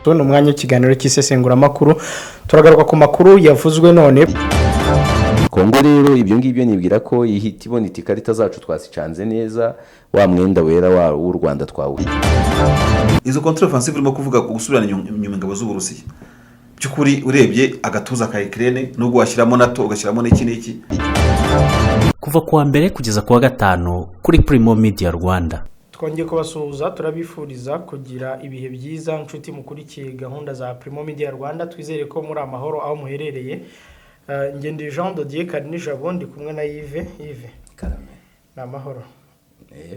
Tubona umwanya w'ikiganiro cy'isesenguramakuru turagaruka ku makuru yavuzwe none. Kongo rero ibyo ngibyo nibwira ko ihita ibona ikarita zacu twasicanze neza wa mwenda wera w'u Rwanda twawuye. Izo contre offensive urimo kuvuga ku gusubirana inyuma ingabo z'Uburusiya. Byukuri urebye agatuza ka Ukraine nubwo washyiramo NATO ugashyiramo n'iki kuva kuwa mbere kugeza kuwa gatanu kuri Primo Media Rwanda. Twongeye kubasuhuza turabifuriza kugira ibihe byiza nshuti mukurikiye gahunda za Primo Media Rwanda. Twizere ko muri amahoro aho muherereye. Ngende Jean Dodier Karinijabo ndi kumwe na Yves Karame na mahoro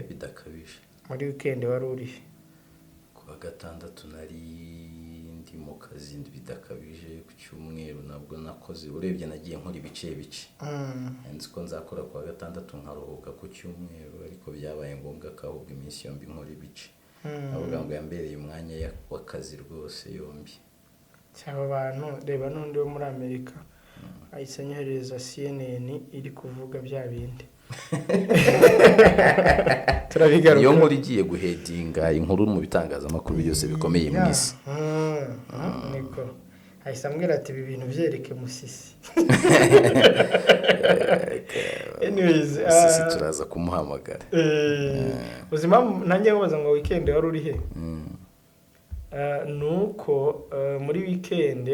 bidakabije. Muri weekend wari uri kuwa gatandatu nari ndi mu kazi bidakabije ku cyumweru nabwo nakoze urebye nagiye nkora ibice nzi ko nzakora kuwa gatandatu nkaruhuka ku cyumweru ariko byabaye ngombwa ko ahubwo iminsi yombi nkora ibice avuga ngo yambereye umwanya w'akazi rwose yombi cyaba abantu reba n'undi wo muri Amerika ayisenyohereza CNN iri kuvuga bya bindi turabigaruka iyo nkuru igiye guhedinga inkuru mu bitangazamakuru byose bikomeye mu isi niko ayisambwira ati ibi bintu byereke Musisi anyways Musisi turaza kumuhamagara ubuzima nanjye babaza ngo weekend wari uri he nuko muri weekend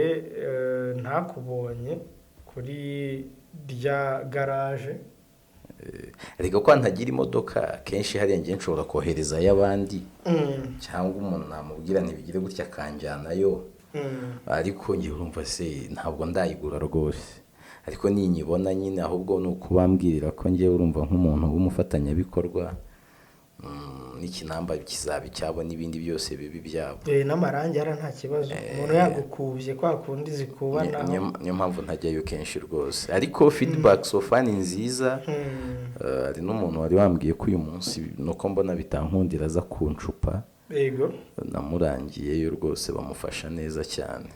ntakubonye kuri rya garage ariko ko ntagira imodoka kenshi hari ngiye nshobora kohereza y'abandi cyangwa umuntu namubwira ntibigire gutya kanjyanayo ariko ngiye urumva se ntabwo ndayigura rwose ariko ninyibona nyine ahubwo nukubambwirira ko ngiye urumva nk'umuntu w'umufatanyabikorwa n'ikinamba kizaba icyabo n'ibindi byose bibi byabo n'amarangi ara nta kibazo umuntu yagukubye kwa kundi zikubana niyo mpamvu ntajyayo kenshi rwose ariko feedback so far ni nziza ari n'umuntu wari wambwiye ko uyu munsi nuko mbona bitankundira za kuncupa yego namurangiyeyo rwose bamufasha neza cyane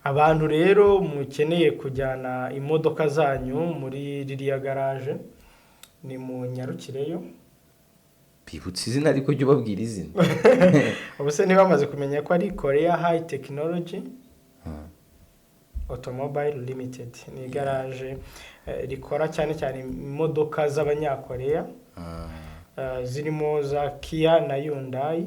abantu rero mukeneye kujyana imodoka zanyu muri ririya garage ni mu Nyarukireyo bibutse izina ariko jya ubabwira izina ubuse niba bamaze kumenya ko ari Korea High Technology Automobile Limited ni garage rikora cyane cyane imodoka z'abanyakoreya zirimo za Kia na Hyundai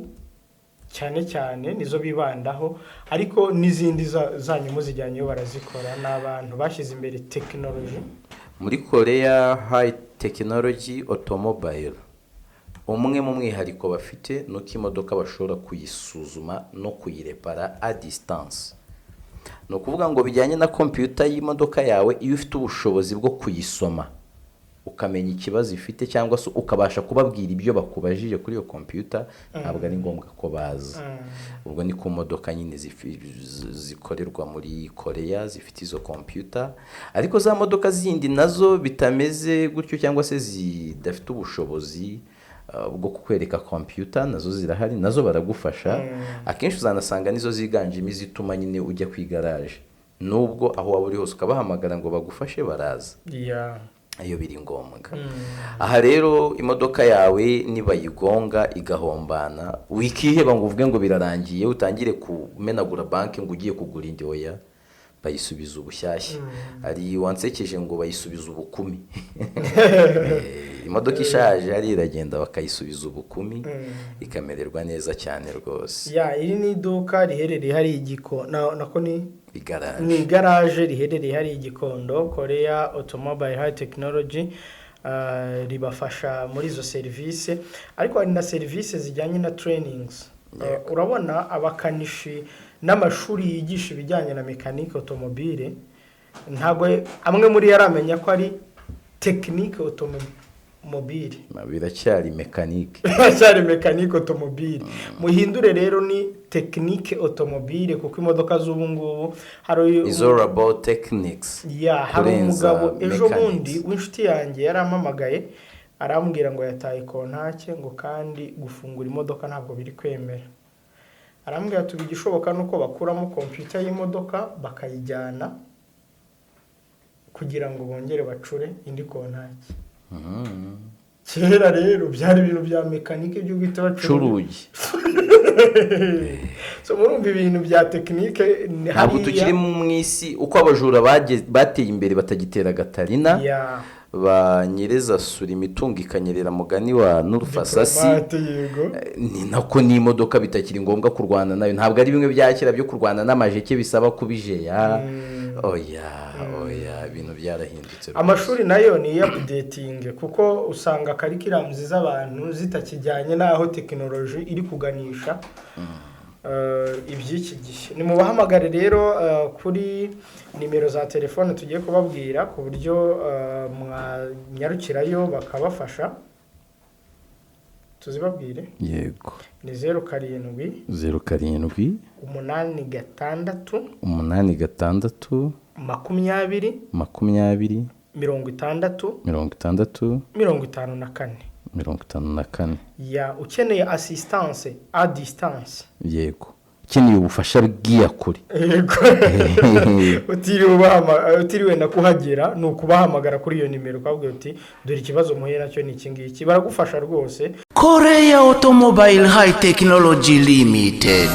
cyane cyane nizo bibandaho ariko n'izindi zanyu muzijyanyeyo barazikora n'abantu bashyize imbere technology muri Korea High Technology Automobile. Umwe mu mwihariko bafite nuko imodoka bashobora kuyisuzuma no kuyirepara a distance. No kuvuga ngo bijyanye na computer y'imodoka yawe iyo ufite ubushobozi bwo kuyisoma ukamenya ikibazo ifite cyangwa se ukabasha kubabwira ibyo bakubajije kuri iyo computer ntabwo ari ngombwa ko baza. Ubwo ni ku modoka nyine zikorerwa muri Korea zifite izo computer ariko za modoka zindi nazo bitameze gutyo cyangwa se zidafite ubushobozi bwo kukwereka computer nazo zirahari nazo baragufasha akenshi uzanasanga nizo ziganje imizituma nyine ujya ku garage nubwo aho waba uri hose ukabahamagara ngo bagufashe baraza ayo biri ngombwa aha rero imodoka yawe nibayigonga igahombana wikiheba ngo uvuge ngo birarangiye utangire kumenagura banki ngo ugiye kugura indi oya bayisubiza ubushyashya ari wansekeje ngo bayisubiza ubukumi imodoka ishaje ari iragenda bakayisubiza ubukumi ikamererwa neza cyane rwose iri ni iduka riherereye hari nako ni garage riherereye hari Gikondo Korea Automobile High Technology ribafasha muri izo service ariko hari na service zijyanye na trainings urabona abakanishi n'amashuri yigisha ibijyanye na mechanique automobile ntago amwe muri yaramenya ko ari technique automobile biracyari mechanique automobile muhindure rero ni technique automobile kuko imodoka z'ubu ngubu hari is all about techniques hari umugabo ejo bundi w'inshuti yanjye yarampamagaye arambwira ngo yataye kontake ngo kandi gufungura imodoka ntabwo biri kwemera arambwira tubigishoboka nuko bakuramo computer y'imodoka bakayijyana kugira ngo bongere bacure indi kontake kera rero byari ibintu bya mekanike byo guhita curugi. So murumva ibintu bya tekinike ntabwo tukiri mu isi uko abajura bateye imbere batagitera gatarina ba nyereza sura imitungo ikanyerera mugani wa n'urufasasi ni nako n'imodoka bitakiri ngombwa kurwana nayo, ntabwo ari bimwe byakira byo kurwana n'amajeke bisaba kubijeya. Oya ibintu byarahindutse. Amashuri nayo ni updating kuko usanga curriculum z'abantu zitakijyanye naho technology iri kuganisha iby'iki gihe. Ni mubahamagare rero kuri nimero za telefone tugiye kubabwira ku buryo mwanyarukirayo bakabafasha. Tuzibabwire? Yego. Ni 07 07 86 86 20 20 60 54 ya ukeneye assistance à distance. Yego. Ukeneye ubufasha bw'iyakure. Yego. Utiriwe na kuhagera ni ukubahamagara kuri iyo nimero ukabwira uti dore ikibazo muhe nacyo ni iki ngiki, baragufasha rwose. Korea Automobile High Technology Limited.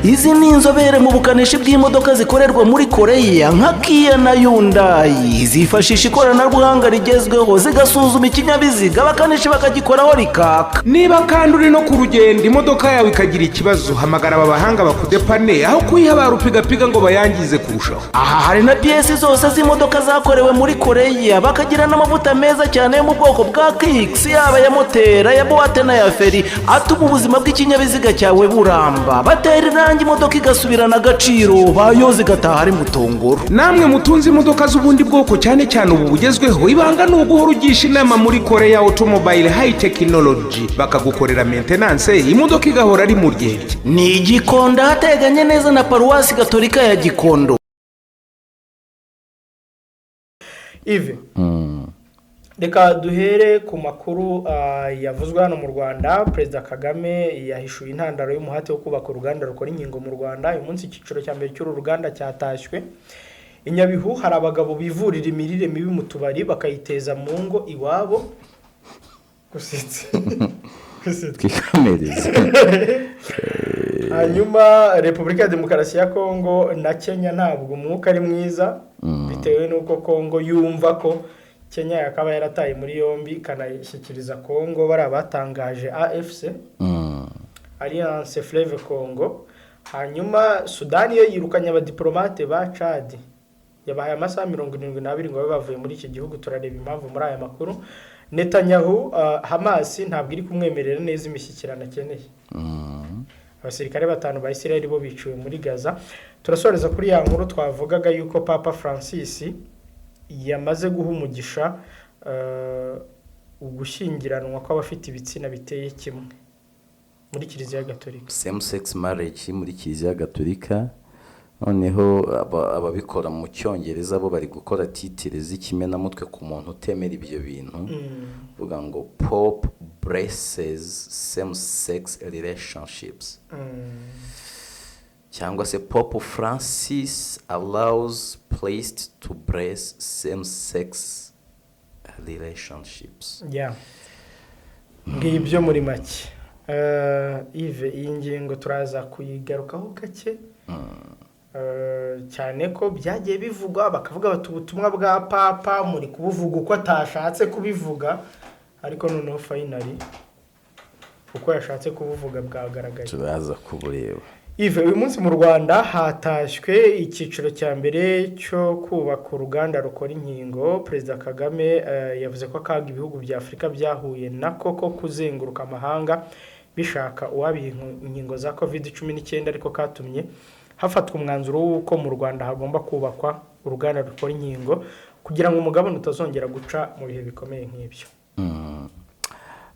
Izi ni inzobere mu bukanishi bw'imodoka zikorerwa muri Korea nka Kia na Hyundai. Zifashisha ikoranabuhanga rigezweho zigasuzuma ikinyabiziga abakanishi bakagikoraho rikaka. Niba kandi uri no ku rugendo imodoka yawe ikagira ikibazo, hamagara aba bahanga bakudepane aho kuyiha barupigapiga ngo bayangize kurushaho. Aha hari na piyesi zose z'imodoka zakorewe muri Korea, bakagira n'amavuta meza cyane yo mu bwoko bwa Kicks, yaba ya motera ya buwate na ya feri, atuma ubuzima bw'ikinyabiziga cyawe buramba. Batera imodoka igasubirana agaciro, bayoze igataha ari mutongoro. Namwe mutunze imodoka z'ubundi bwoko cyane cyane ubu bugezweho, ibanga ni uguhora ugisha inama muri Korea Automobile High Technology bakagukorera maintenance, imodoka igahora ari mu ryenge. Ni Gikondo hateganye neza na paruwasi gatolika ya Gikondo. Ive reka duhere ku makuru yavuzwe hano mu Rwanda. Perezida Kagame yahishuye intandaro y'umuhate wo kubaka uruganda rukora inkingo mu Rwanda. Uyu munsi icyiciro cya mbere cy'uru ruganda cyatashywe i Nyabihu. Hari abagabo bivurira imirire mibi mu tubari bakayiteza mu ngo iwabo. Gusetse twikamereze. Hanyuma Repubulika ya Demokarasi ya Kongo na Kenya ntabwo umwuka ari mwiza bitewe n'uko Kongo yumva ko Kenya yakaba yarataye muri yombi kanayishyikiriza Kongo bari abatangaje AFC Alliance Fleuve Congo. Hanyuma Sudani yo yirukanye abadiplomate ba Chad, yabahaye amasaha 72 ngo bavuye muri iki gihugu. Turareba impamvu muri aya makuru. Netanyahu Hamas ntabwo iri kumwemerera neza imishyikirano akeneye. Abasirikare 5 ba Israel bo biciwe muri Gaza. Turasoreza kuri ya nkuru twavugaga yuko Papa Francis yamaze guha umugisha ugushyingiranwa kw'abafite ibitsina biteye kimwe muri Kiliziya Gatolika. Same sex marriage muri Kiliziya Gatolika. Noneho ababikora mu Cyongereza bo bari gukora titire z'ikimenamutwe ku muntu utemera ibyo bintu. Vuga ngo Pope blesses same sex relationships. Cyangwa se Pope Francis allows priest to bless same sex relationships. Ngibyo muri make. Ive iyi ngingo turaza kuyigarukaho gake. Cyane ko byagiye bivugwa bakavuga bati ubutumwa bwa Papa muri kubuvuga uko atashatse kubivuga, ariko noneho finally uko yashatse kubuvuga bwagaragaye. Turaza kubureba. Ive uyu munsi mu Rwanda hatashywe icyiciro cya mbere cyo kubaka uruganda rukora inkingo. Perezida Kagame yavuze ko akaga ibihugu bya Afurika byahuye nako ko kuzenguruka amahanga bishaka uwabiha inkingo za COVID-19, ariko katumye hafatwa umwanzuro w'uko mu Rwanda hagomba kubakwa uruganda rukora inkingo kugira ngo umugabane utazongera guca mu bihe bikomeye nk'ibyo.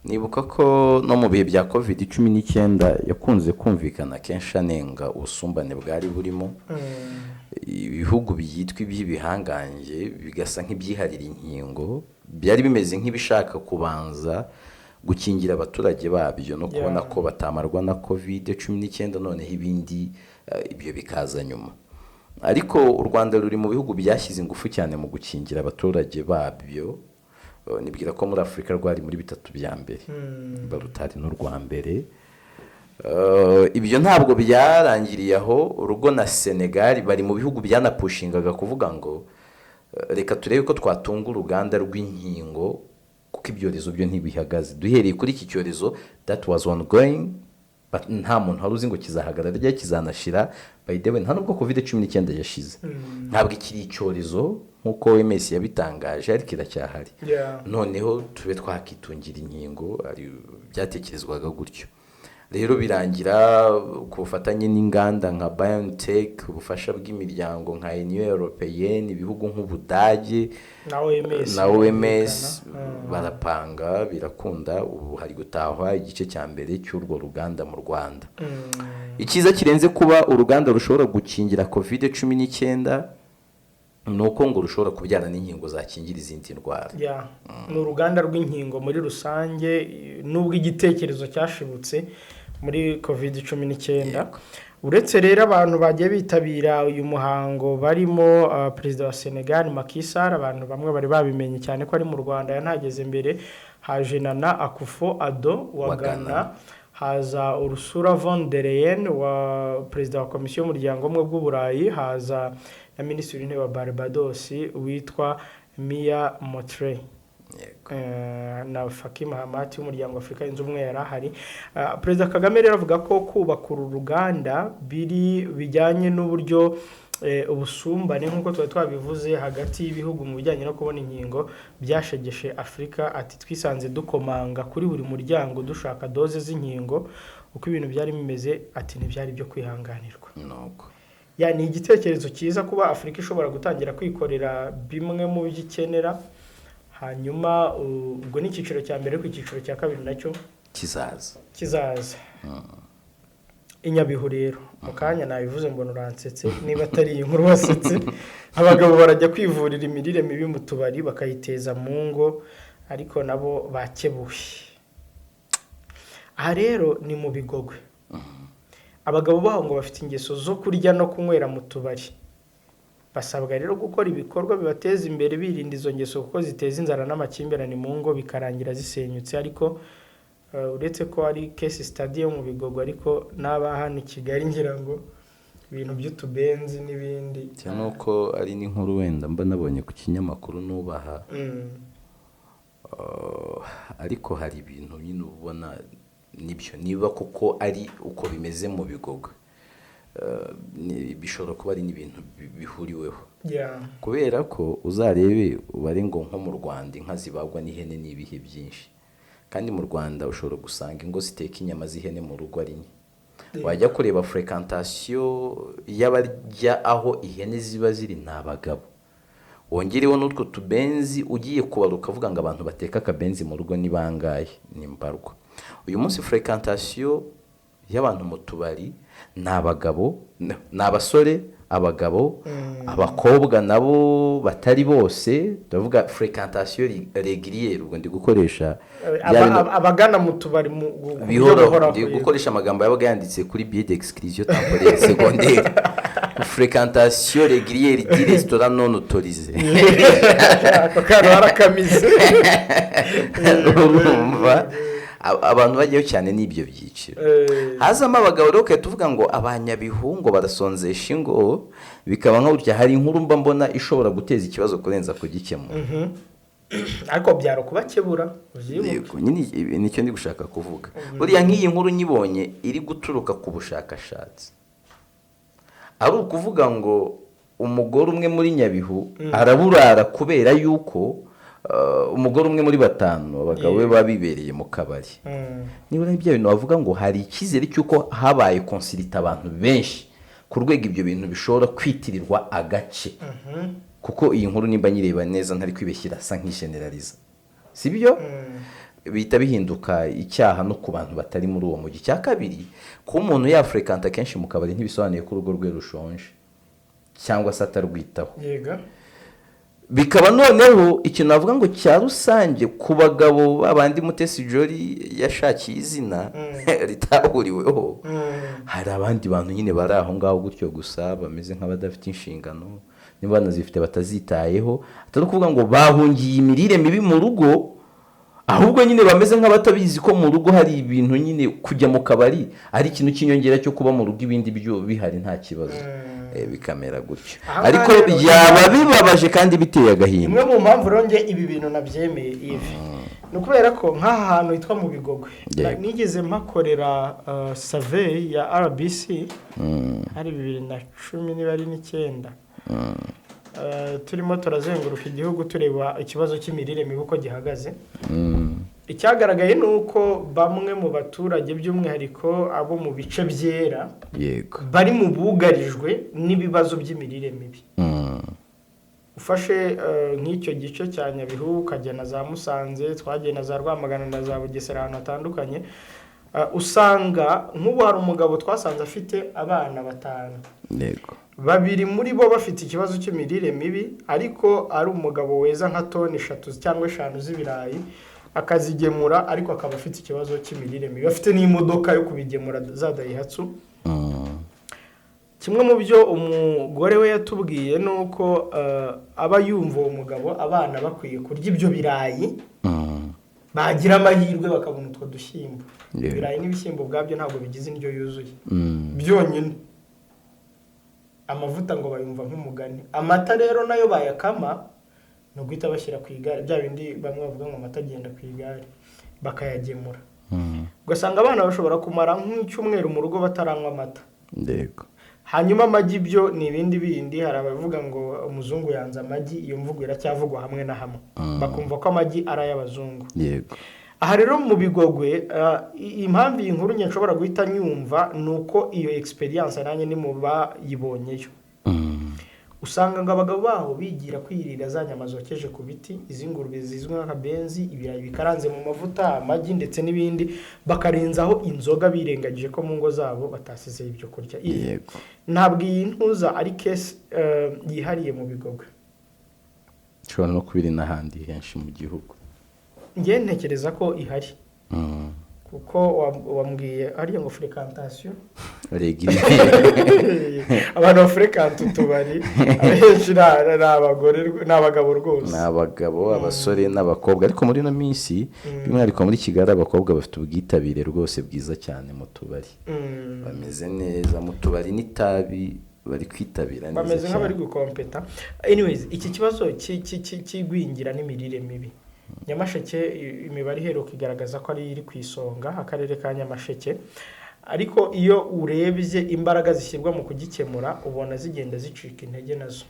Nibuka ko no mu bihe bya COVID-19 yakunze kumvikana kenshi anenga ubusumbane bwari burimo. Ibihugu byitwa iby'ibihangange bigasa nk'ibyiharira inkingo, byari bimeze nk'ibishaka kubanza gukingira abaturage babyo no kubona ko batamarwa na COVID-19, noneho ibindi ibyo bikaza nyuma. Ariko u Rwanda ruri mu bihugu byashyize ingufu cyane mu gukingira abaturage babyo nibwira ko muri Afurika rwari muri bitatu bya mbere barutari n'u rwa mbere. Ibyo ntabwo byarangiriye aho, urugo na Senegal bari mu bihugu byanapushingaga kuvuga ngo reka turebe ko twatunga uruganda rw'inkingo kuko ibyorezo byo ntibihagaze. Duhereye kuri iki cyorezo that was ongoing, nta muntu wari uzi ngo kizahagarara ryari kizanashira. By the way, nta nubwo COVID-19 yashize, ntabwo ikiri icyorezo nk'uko Yemeye yabitangaje, ariko iracyahari. Noneho tube twakitungira inkingo, byatekerezwaga gutyo. Rero birangira ku bufatanye n'inganda nka BioNTech, ubufasha bw'imiryango nka Union Européenne, ibihugu nk'Ubudage na OMS barapanga birakunda. Ubu hari gutahwa igice cya mbere cy'urwo ruganda mu Rwanda. Ikiza kirenze kuba uruganda rushobora gukingira COVID-19 nuko ngo rushobora kubyara n'inkingo zakingira izindi ndwara. Ni uruganda rw'inkingo muri rusange, nubwo igitekerezo cyashibutse muri COVID-19. Uretse rero abantu bagiye bitabira uyu muhango barimo perezida wa Senegal Macky Sall, abantu bamwe bari babimenye cyane ko ari mu Rwanda yanageze mbere. Haje Nana Akufo-Addo wa Ghana, haza Ursula von der Leyen wa perezida wa komisiyo y'umuryango umwe bw'Uburayi, haza na minisitiri w'intebe wa Barbados witwa Mia Mottley, na Faki Mahamat w'umuryango Afurika yunze ubumwe yari ahari. Perezida Kagame rero avuga ko kubaka uru ruganda bijyanye n'uburyo ubusumbane nk'uko tuba twabivuze hagati y'ibihugu mu bijyanye no kubona inkingo byashegeshe Afurika. Ati twisanze dukomanga kuri buri muryango dushaka doze z'inkingo, uko ibintu byari bimeze ati ntibyari byo kwihanganirwa. Ni igitekerezo cyiza kuba Afurika ishobora gutangira kwikorera bimwe mu byo ikenera, hanyuma ubwo ni icyiciro cya mbere, ku icyiciro cya kabiri nacyo kizaza. Inyabihu rero mu kanya nabivuze ngo nuransetse, niba atari iyi nkuru wasetse. Abagabo barajya kwivurira imirire mibi mu tubari bakayiteza mu ngo, ariko nabo bakebuye. Aha rero ni mu Bigogwe. Abagabo baho ngo bafite ingeso zo kurya no kunywera mu tubari. Basabwa rero gukora ibikorwa bibateza imbere, birinda izo ngeso kuko ziteza inzara n'amakimbirane mu ngo bikarangira zisenyutse. Ariko uretse ko ari case study yo mu Bigogwe, ariko n'aba hano i Kigali ngira ngo ibintu by'utubenzi n'ibindi cyane uko ari n'inkuru wenda mba nabonye ku kinyamakuru nubaha. Ariko hari ibintu nyine ubona nibyo, niba kuko ari uko bimeze mu Bigogwe, bishobora kuba ari n'ibintu bihuriweho. Kubera ko uzarebe ubare ngo nko mu Rwanda inka zibagwa n'ihene n'ibihe byinshi, kandi mu Rwanda ushobora gusanga ingo ziteka inyama z'ihene mu rugo ari nke. Wajya kureba fréquentation y'abarya aho ihene ziba ziri n'abagabo, wongereho n'utwo tubenzi ugiye kubaruka uvuga ngo abantu bateka akabenzi mu rugo ni bangahe, ni mbarwa. Uyu munsi fréquentation y'abantu mu tubari n'abagabo, n'abasore, abagabo, abakobwa nabo batari bose. Ndavuga fréquentation régulière, ubwo ndi gukoresha abagana mu tubari ndi gukoresha amagambo yabaga yanditse kuri billet d'exclusion temporaire secondaire. Fréquentation régulière di restaurant non autorisé. Akano harakamize. Abantu bagiyeho cyane n'ibyo byiciro. Hazamo abagabo rero ukahita tuvuga ngo Abanyabihu ngo barasonzesha ingo, bikaba nka burya hari inkuru mba mbona ishobora guteza ikibazo kurenza kugikemura. Ariko byaro kubakebura yego, nyine nicyo ndi gushaka kuvuga. Buriya nk'iyi nkuru nyibonye iri guturuka ku bushakashatsi, ari ukuvuga ngo umugore umwe muri Nyabihu araburara kubera yuko umugore umwe muri 5 abagabo be babibereye mu kabari. Niba ibyo bintu bavuga ngo hari ikizere cyuko habaye consulta abantu benshi ku rwego ibyo bintu bishobora kwitirirwa agace. Kuko iyi nkuru nimba nyireba neza ntari kwibeshyira sa nk'isheneraliza, sibyo? Bihita bihinduka icyaha no ku bantu batari muri uwo mujyi. Cya kabiri, ko umuntu yafrekanta kenshi mu kabari ntibisobanuye ko urugo rwe rushonje cyangwa se atarwitaho. Yega. Bikaba noneho ikintu navuga ngo cya rusange ku bagabo babandi Mutesi Jolly yashakiye izina ritahuriweho. Hari abandi bantu nyine bari aho ngaho gutyo gusa bameze nk'abadafite inshingano, niba banazifite batazitayeho, atari kuvuga ngo bahungiye imirire mibi mu rugo, ahubwo nyine bameze nk'abatabizi ko mu rugo hari ibintu nyine kujya mu kabari ari ikintu cy'inyongera cyo kuba mu rugo ibindi byo bihari nta kibazo. Bikamera gutyo, ariko byaba bibabaje kandi biteye agahinda. imwe mu mpamvu ronge ibi bintu nabyemeye ivi ni ukubera ko nk'aha hantu hitwa mu Bigogwe nigeze mpakorera survey ya RBC hari 2010 niba ari 9 turimo turazenguruka igihugu tureba ikibazo cy'imirire mibi uko gihagaze. Icyagaragaye ni uko bamwe mu baturage by'umwihariko abo mu bice byera bari mu bugarijwe n'ibibazo by'imirire mibi. Ufashe nk'icyo gice cya Nyabihu ukajya na za Musanze, twagiye na za Rwamagana na za Bugesera ahantu hatandukanye, usanga nk'ubu hari umugabo twasanze afite abana 5. Babiri muri bo bafite ikibazo cy'imirire mibi, ariko ari umugabo weza nka toni 3 cyangwa 5 z'ibirayi akazigemura, ariko akaba afite ikibazo cy'imirire mibi, afite n'imodoka yo kubigemura za Daihatsu. Kimwe mu byo umugore we yatubwiye ni uko aba yumva uwo mugabo abana bakwiye kurya ibyo birayi, bagira amahirwe bakabona utwo dushyimbo. Ibirayi n'ibishyimbo bwabyo ntabwo bigize indyo yuzuye byonyine. Amavuta ngo bayumva nk'umugani. Amata rero nayo bayakama no guhita bashyira ku igare, bya bindi bamwe bavuga ngo amata agenda ku igare, bakayagemura. Ugasanga abana bashobora kumara nk'icyumweru mu rugo bataranywa amata. Hanyuma amagi byo ni ibindi bindi, hari abavuga ngo umuzungu yanze amagi, iyo mvugo iracyavugwa hamwe na hamwe, bakumva ko amagi ari ay'abazungu. Aha rero mu Bigogwe impamvu iyi nkuru nye nshobora guhita nyumva nuko iyo experience nanjye ni mu bayibonyeyo. Usanga ngo abagabo baho bigira kwirira za nyama zokeje ku biti, izingurube zizwi nk'akabenzi, ibirayi bikaranze mu mavuta, amagi ndetse n'ibindi, bakarenzaho inzoga birengagije ko mu ngo zabo batasize ibyo kurya. Ntabwo iyi ntuza ari case yihariye mu Bigogwe, nshobora no kubiri n'ahandi henshi mu gihugu. Ngiye ntekereza ko ihari kuko wambwiye ariyo ngo fréquentation abantu bafrekanta utubari abenshi n'abagabo rwose, n'abagabo, abasore n'abakobwa, ariko muri no minsi by'umwihariko muri Kigali abakobwa bafite ubwitabire rwose bwiza cyane mu tubari. Bameze neza mu tubari n'itabi, bari kwitabira neza, bameze nk'abari gukompeta. Anyways, iki kibazo cy'igwingira n'imirire mibi, Nyamasheke imibare iheruka igaragaza ko ari iri ku isonga, akarere ka Nyamasheke, ariko iyo urebye imbaraga zishyirwa mu kugikemura ubona zigenda zicika intege nazo.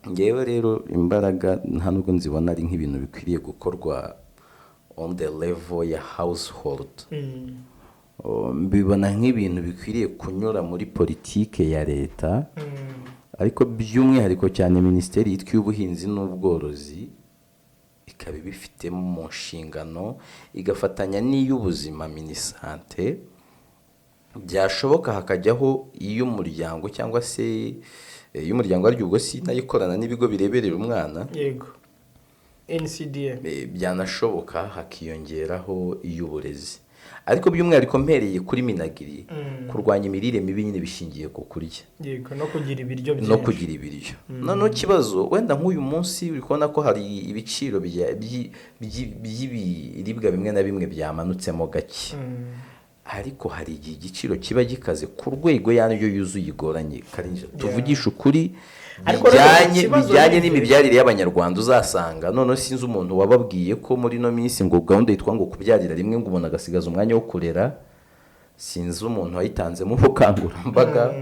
Ngewe rero imbaraga nta nubwo nzibona ari nk'ibintu bikwiriye gukorwa on the level ya household. Mbibona nk'ibintu bikwiriye kunyura muri politike ya leta, ariko by'umwihariko cyane Minisiteri y'Ubuhinzi n'Ubworozi ikaba bifitemo mu nshingano, igafatanya n'iy'ubuzima minisante, byashoboka hakajyaho iy'umuryango cyangwa se iy'umuryango ari ubwo si nayo ikorana n'ibigo bireberera umwana, yego NCDA, byanashoboka hakiyongeraho iy'uburezi. Ariko by'umwihariko mpereye kuri minagiri, kurwanya imirire mibi nyine bishingiye ku kurya, yego no kugira ibiryo byinshi, no kugira ibiryo. Noneho kibazo wenda nk'uyu munsi uri kubona ko hari ibiciro by'ibiribwa bimwe na bimwe byamanutseho gake, ariko hari igihe igiciro kiba gikaze ku rwego y'andyo yuzuye igoranye. Tuvugisha ukuri, bijyanye n'imibyarire y'Abanyarwanda, uzasanga noneho sinzi umuntu wababwiye ko muri no minsi ngo gahunda yitwa ngo kubyarira rimwe ngo umuntu agasigaza umwanya wo kurera, sinzi umuntu wayitanzemo ubukangurambaga.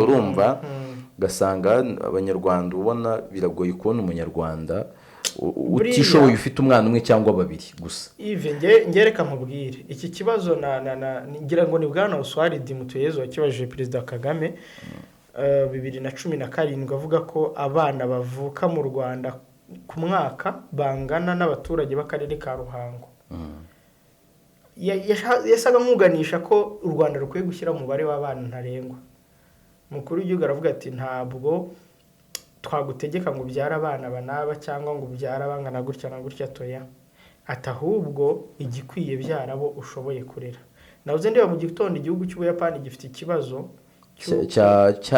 Urumva, ugasanga Abanyarwanda ubona biragoye kubona Umunyarwanda utishoboye ufite umwana umwe cyangwa babiri gusa. Ngereka mubwire iki kibazo ngira ngo ni Bwana Oswald Mutuyezu wakibajije Perezida Kagame 2017, avuga ko abana bavuka mu Rwanda ku mwaka bangana n'abaturage b'akarere ka Ruhango. Yasaga nk'uganisha ko u Rwanda rukwiye gushyira umubare w'abana ntarengwa. Mukuru w'igihugu aravuga ati ntabwo twagutegeka ngo ubyara abana banaba cyangwa ngo ubyara bangana gutya na gutya toya, ati ahubwo igikwiye byarabo ushoboye kurera. Navuze ndeba mu gitondo igihugu cy'Ubuyapani gifite ikibazo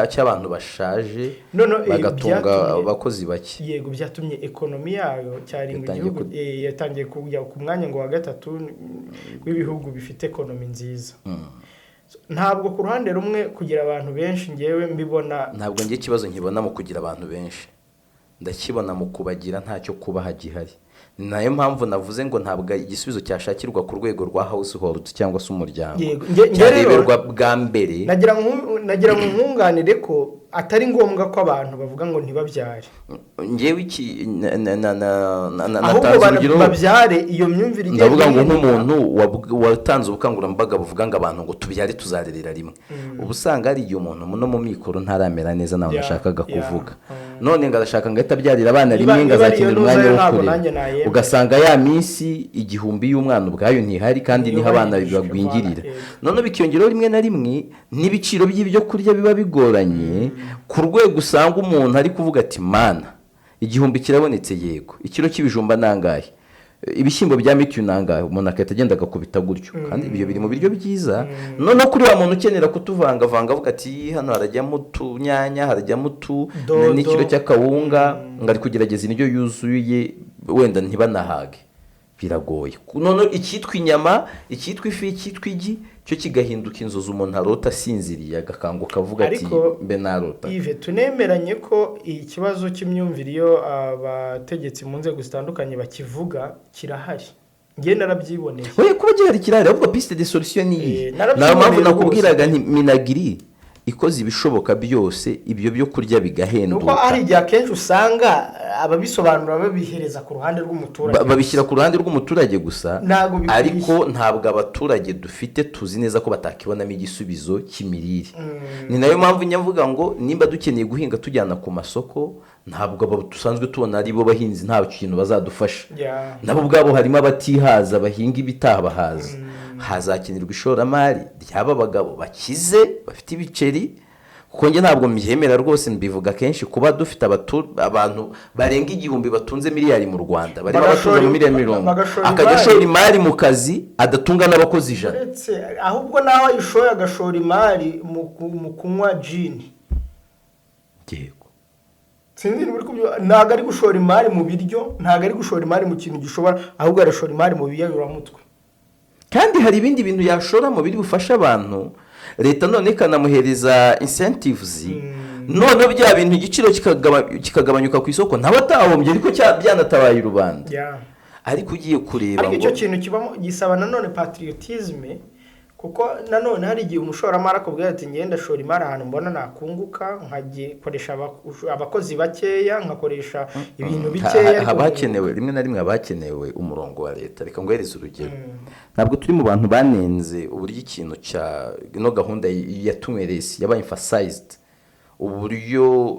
cy'abantu bashaje Nono, bagatunga byatumye- abakozi bake. yego byatumye ekonomi yayo cyari Nk'igihugu yatangiye kujya ku mwanya ngo wa gatatu w'ibihugu bifite ekonomi nziza. Ntabwo ku ruhande rumwe kugira abantu benshi ngewe mbibona, Ntabwo ngiye ikibazo nkibona mu kugira abantu benshi, ndakibona mu kubagira ntacyo kubaha gihari. Ni nayo mpamvu navuze ngo ntabwo igisubizo cyashakirwa ku rwego rwa household cyangwa se umuryango, Yego, nge rero cyareberwa bwa mbere. nagira ngo nkunganire ko atari ngombwa ko abantu bavuga ngo ntibabyare, ngewe iki ahubwo babyare. Iyo myumvire igiye ndavuga ngo guhinduka. nk'umuntu watanze ubukangurambaga buvuga ngo abantu ngo tubyare tuzarerera rimwe, uba usanga hari igihe umuntu no mu mikoro ntaramera neza nawe nashakaga kuvuga, none ngo arashaka ngo ahita abyarira abana rimwe ngo azakenera umwanya wo kurera, ugasanga ya minsi igihumbi y'umwana ubwayo ntihari kandi niho abana bagwingirira. None bikiyongeraho rimwe na rimwe n'ibiciro by'ibyo kurya biba bigoranye ku rwego usanga umuntu ari kuvuga ati mana igihumbi kirabonetse, yego ikiro cy'ibijumba nangahe, ibishyimbo bya mitiyu nangahe, umuntu akahita agenda agakubita gutyo, kandi ibyo biri mu biryo byiza. Noneho kuri wa muntu ukenera kutuvangavanga avuga ati hano harajyamo utunyanya, harajyamo n'ikiro cy'akawunga, ngo ari kugerageza indyo yuzuye wenda ntibanahage, biragoye. None icyitwa inyama, icyitwa ifi, icyitwa igi, cyo kigahinduka inzozi umuntu arota asinziriye agakanguka avuga ati mbe narota. Ive tunemeranye ko ikibazo cy'imyumvire iyo abategetsi mu nzego zitandukanye bakivuga kirahari, ngiye narabyiboneye. Oya, kuba gihari kirahari, ahubwo piste de solution ni iyi. Narabyiboneye nayo mpamvu rwose. nakubwiraga nti Minagiri ikoze ibishoboka byose ibyo byo kurya bigahenduka. Nuko ari igihe akenshi usanga ababisobanura babihereza ku ruhande rw'umuturage, babishyira ku ruhande rw'umuturage gusa, Ntabwo bikwiye. ariko ntabwo abaturage dufite tuzi neza ko batakibonamo igisubizo cy'imirire. Ni nayo mpamvu nyavuga ngo nimba dukeneye guhinga tujyana ku masoko, ntabwo dusanzwe tubona ari bo bahinzi nta kintu bazadufasha. Nabo ubwabo harimo abatihaza bahinga ibitabahaza. Hazakenerwa ishoramari ry'aba bagabo bakize bafite ibiceri, kuko njye ntabwo mbyemera rwose, mbivuga kenshi kuba dufite abantu barenga igihumbi batunze miliyari mu Rwanda, barimo abatunze miliyari 50, akajya ashora imari mu kazi adatunga n'abakozi 100. ahubwo naho ayishoye agashora imari mu kunywa jini. Yego, sinzi ntabwo ari gushora imari mu biryo, ntabwo ari gushora imari mu kintu gishobora, ahubwo arashora imari mu biyayuramutwe. kandi hari ibindi bintu yashora mu biri bufasha abantu, leta none ikanamuhereza incentives, none bya bintu igiciro kikagabanyuka ku isoko, ntawe atahombye, ariko byanatabaye rubanda. Ariko ugiye kureba ariko icyo kintu kibamo gisaba nanone patriotisme, kuko nanone hari igihe umushoramari akubwira ati ngenda shora imari ahantu mbona nakunguka, nkakoresha abakozi bakeya, nkakoresha ibintu bikeya. Habakenewe rimwe na rimwe abakenewe umurongo wa leta. Reka ngohereze urugero, ntabwo turi mu bantu banenze uburyo ikintu cya ino gahunda ya tumeresi yaba emphasized, uburyo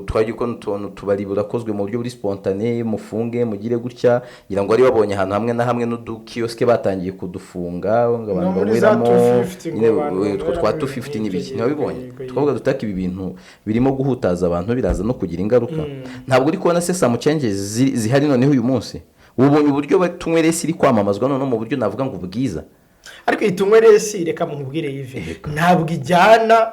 twagiye ko tubari burakozwe mu buryo buri spontane, mufunge mugire gutya, ngira ngo ari babonye ahantu hamwe na hamwe n'udukioske batangiye kudufunga ngo abantu banyweramo twa 250 n'ibiki, nabibonye twavuga dutaka ibi bintu birimo guhutaza abantu, biraza no kugira ingaruka. Ntabwo uri kubona se some changes zihari noneho uyu munsi, ubonye uburyo tunyweresi iri kwamamazwa none mu buryo navuga ngo bwiza. Ariko itunyweresi reka mubwire Yves, ntabwo ijyana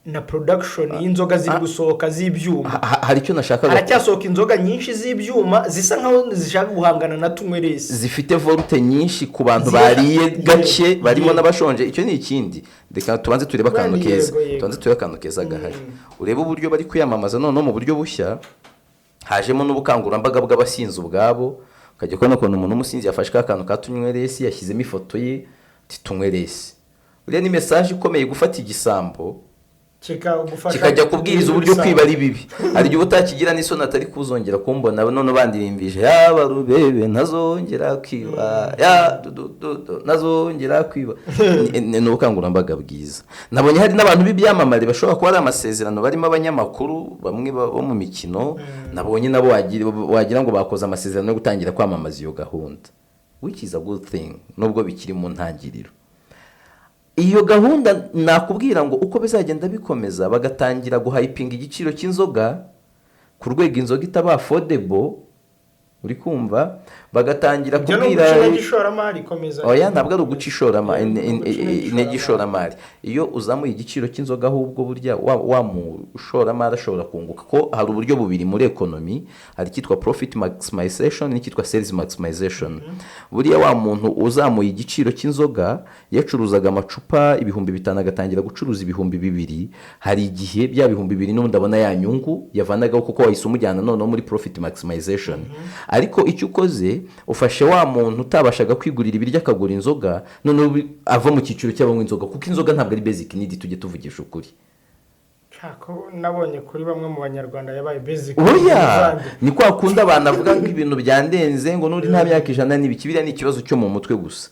na production y'inzoga ziri gusohoka z'ibyuma. Hari icyo nashakaga, aracyasohoka inzoga nyinshi z'ibyuma zisa nkaho zishaka guhangana na tunyweresi, zifite volte nyinshi ku bantu bariye gake, barimo n'abashonje. Icyo ni ikindi, reka tubanze turebe akantu keza gahari, urebe uburyo bari kwiyamamaza none mu buryo bushya. Hajemo n'ubukangurambaga bw'abasinzi ubwabo, ukajya kubona ukuntu umuntu w'umusinzi yafashwe akantu ka tunyweresi yashyizemo ifoto ye ati tunyweresi. Uriya ni message ikomeye, gufata igisambo kikajya kubwiriza uburyo kwiba ari bibi. Hari igihe utakigira n'isoni atari kuzongera kumbona none bandirimbije yaba rubebe ntazongera kwiba, ya ntazongera kwiba. Ni ubukangurambaga bwiza. Nabonye hari n'abantu b'ibyamamare bashobora kuba ari amasezerano, barimo abanyamakuru bamwe bo mu mikino, nabonye nabo wagira ngo bakoze amasezerano yo gutangira kwamamaza iyo gahunda, which is a good thing, nubwo bikiri mu ntangiriro. Iyo gahunda nakubwira ngo uko bizagenda bikomeza, bagatangira guhypinga igiciro cy'inzoga ku rwego inzoga itaba affordable, uri kumva bagatangira ibyo ni kubwira uguca igishoramari komeza oya ntabwo ari uguca ishoramari intege ishoramari iyo uzamuye igiciro cy'inzoga ahubwo burya wa mushoramari ashobora kunguka ko hari uburyo bubiri muri ekonomi hari icyitwa profit maximization n'icyitwa sales maximization buriya wa muntu uzamuye igiciro cy'inzoga yacuruzaga amacupa 5,000 agatangira gucuruza 2,000 hari igihe bya 2,000 n'ubundi abona ya nyungu yavanagaho kuko wahise umujyana noneho muri profit maximization ariko icyo ukoze ufashe wa muntu utabashaga kwigurira ibiryo akagura inzoga noneho ava mu cyiciro cy'abanywa inzoga kuko inzoga ntabwo ari basic need tujye tuvugisha ukuri ko nabonye kuri bamwe mu banyarwanda yabaye basic oya ni kwa kunda abantu avuga ngo ibintu byandenze ngo n'uri nta myaka 100 n'ibikibira ni ikibazo cyo mu mutwe gusa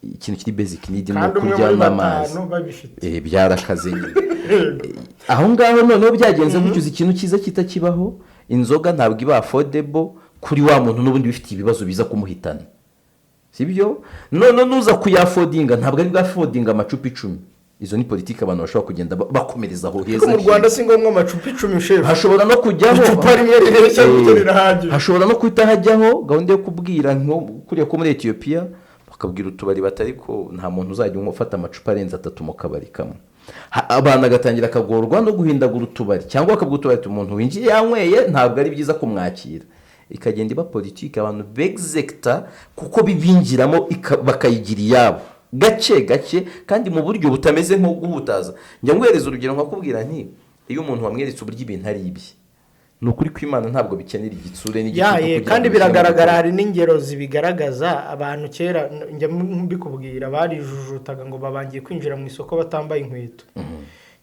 ikintu kiri basic need ni kurya n'amazi byarakaze nyine aho ngaho noneho byagenze gucyuza ikintu cyiza kitakibaho inzoga ntabwo iba affordable kuri wa muntu n'ubundi bifite ibibazo biza kumuhitana sibyo none nuza kuyafodinga ntabwo ari bwafodinga amacupa 10 izo ni politiki abantu bashobora kugenda bakomereza aho heza mu Rwanda si ngombwa amacupa 10 shefu hashobora no kujyaho icupa rimwe rireshya guterera haje hashobora no kwita hajyaho gahunda yo kubwira nko kuriya ko muri Ethiopia bakabwira utubari batari ko nta muntu uzajya ufata amacupa arenze 3 mu kabari kamwe abantu agatangira akagorwa no guhindagura utubari cyangwa akabwira utubari umuntu winjiye yanyweye ntabwo ari byiza kumwakira ikagenda iba politiki abantu begzekta kuko bibinjiramo bakayigira iyabo gake kandi mu buryo butameze nko guhutaza njya ngwereza urugero nkakubwira nti iyo umuntu wamweretse uburyo ibintu ari ibye ni ukuri kw'Imana ntabwo bikenera igitsure n'igitutu kandi biragaragara hari n'ingero zibigaragaza abantu kera njya mbikubwira barijujutaga ngo babangiye kwinjira mu isoko batambaye inkweto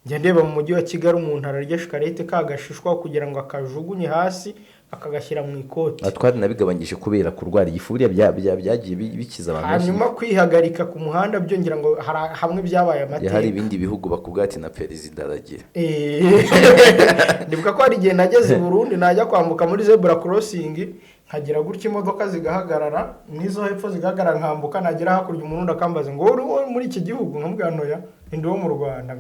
njya ndeba mu mujyi wa Kigali umuntu ararya shikarete kagashishwa kugira ngo akajugunye hasi akagashyira mu ikoti atwari nabigabanyije kubera kurwara igifuriya byagiye bikiza abantu hanyuma kwihagarika ku muhanda byongera ngo hamwe byabaye amateka hari ibindi bihugu bakubwira ati na perezida aragira ndibuka ko hari igihe nageze i Burundi najya kwambuka muri zebra crossing nkagira gutya imodoka zigahagarara nizo hepfo zigahagarara nkambuka nagera hakurya umuntu akambaza ngo uri muri iki gihugu nkamubwira ntoya ndi wo mu Rwanda